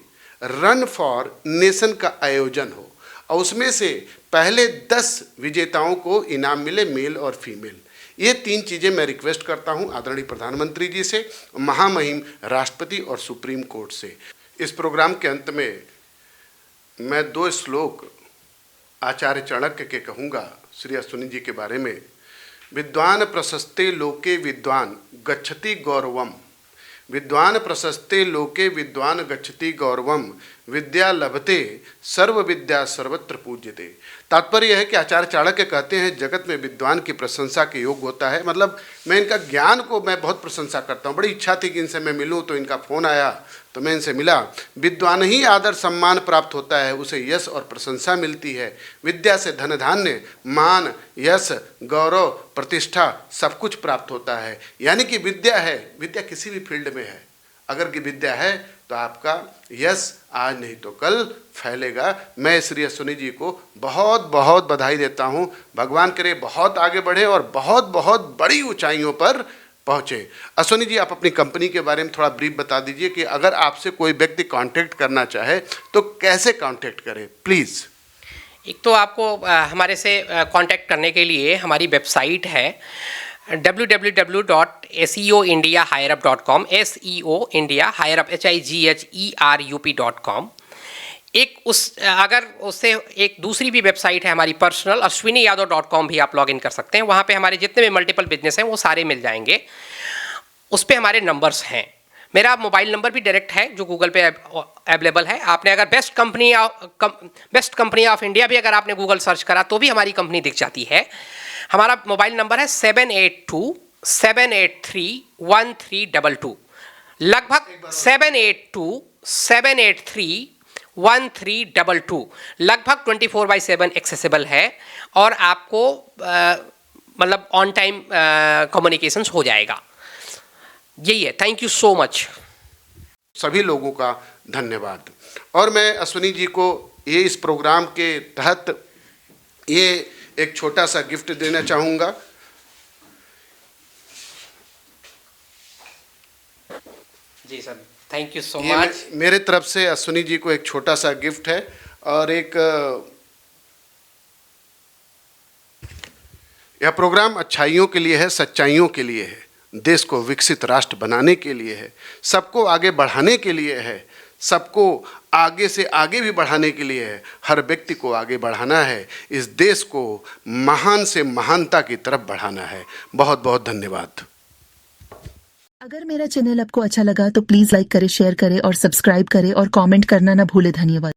रन फॉर नेशन का आयोजन हो और उसमें से पहले 10 विजेताओं को इनाम मिले, मेल और फीमेल। ये 3 चीज़ें मैं रिक्वेस्ट करता हूँ आदरणीय प्रधानमंत्री जी से, महामहिम राष्ट्रपति और सुप्रीम कोर्ट से। इस प्रोग्राम के अंत में मैं 2 श्लोक आचार्य चाणक्य के कहूँगा श्री अश्विनी जी के बारे में। विद्वान प्रशस्ते लोके विद्वान गच्छति गौरवम, विद्वान प्रशस्ते लोके विद्वान गच्छति गौरवम, विद्या लभते सर्व विद्या सर्वत्र पूज्यते। तात्पर्य है कि आचार्य चाणक्य कहते हैं जगत में विद्वान की प्रशंसा के योग्य होता है। मतलब मैं इनका ज्ञान को मैं बहुत प्रशंसा करता हूँ। बड़ी इच्छा थी कि इनसे मैं मिलूँ, तो इनका फ़ोन आया तो मैं इनसे मिला। विद्वान ही आदर सम्मान प्राप्त होता है, उसे यश और प्रशंसा मिलती है। विद्या से धन धान्य मान यश गौरव प्रतिष्ठा सब कुछ प्राप्त होता है। यानी कि विद्या है, विद्या किसी भी फील्ड में है, अगर की विद्या है तो आपका यश आज नहीं तो कल फैलेगा। मैं श्री अश्विनी जी को बहुत बहुत बधाई देता हूँ। भगवान करे बहुत आगे बढ़े और बहुत बहुत बड़ी ऊंचाइयों पर पहुँचे। अश्विनी जी, आप अपनी कंपनी के बारे में थोड़ा ब्रीफ बता दीजिए कि अगर आपसे कोई व्यक्ति कांटेक्ट करना चाहे तो कैसे कांटेक्ट करे, प्लीज़। एक तो आपको हमारे से कांटेक्ट करने के लिए हमारी वेबसाइट है www.seoindiahigherup.com, SEO India Higherup HIGHERUP.com। अगर उससे एक दूसरी भी वेबसाइट है हमारी पर्सनल, ashwiniyadav.com भी आप लॉग इन कर सकते हैं। वहाँ पे हमारे जितने भी मल्टीपल बिजनेस हैं वो सारे मिल जाएंगे। उस पर हमारे नंबर्स हैं। मेरा मोबाइल नंबर भी डायरेक्ट है जो गूगल पे अवेलेबल है। आपने अगर बेस्ट कंपनी ऑफ इंडिया भी अगर आपने गूगल सर्च करा तो भी हमारी कंपनी दिख जाती है। हमारा मोबाइल नंबर है 782-783-1322, लगभग 782-783-1322, लगभग 24/7 एक्सेसिबल है और आपको मतलब ऑन टाइम कम्युनिकेशंस हो जाएगा। यही है। Thank you so much. सभी लोगों का धन्यवाद। और मैं अश्विनी जी को ये इस प्रोग्राम के तहत ये एक छोटा सा गिफ्ट देना चाहूँगा। जी sir, thank you so much. मेरे तरफ से अश्विनी जी को एक छोटा सा गिफ्ट है और एक यह प्रोग्राम अच्छाइयों के लिए है, सच्चाइयों के लिए है, देश को विकसित राष्ट्र बनाने के लिए है, सबको आगे बढ़ाने के लिए है, सबको आगे से आगे भी बढ़ाने के लिए है। हर व्यक्ति को आगे बढ़ाना है, इस देश को महान से महानता की तरफ बढ़ाना है। बहुत बहुत धन्यवाद। अगर मेरा चैनल आपको अच्छा लगा तो प्लीज़ लाइक करें, शेयर करें और सब्सक्राइब करें और कमेंट करना ना भूलें। धन्यवाद।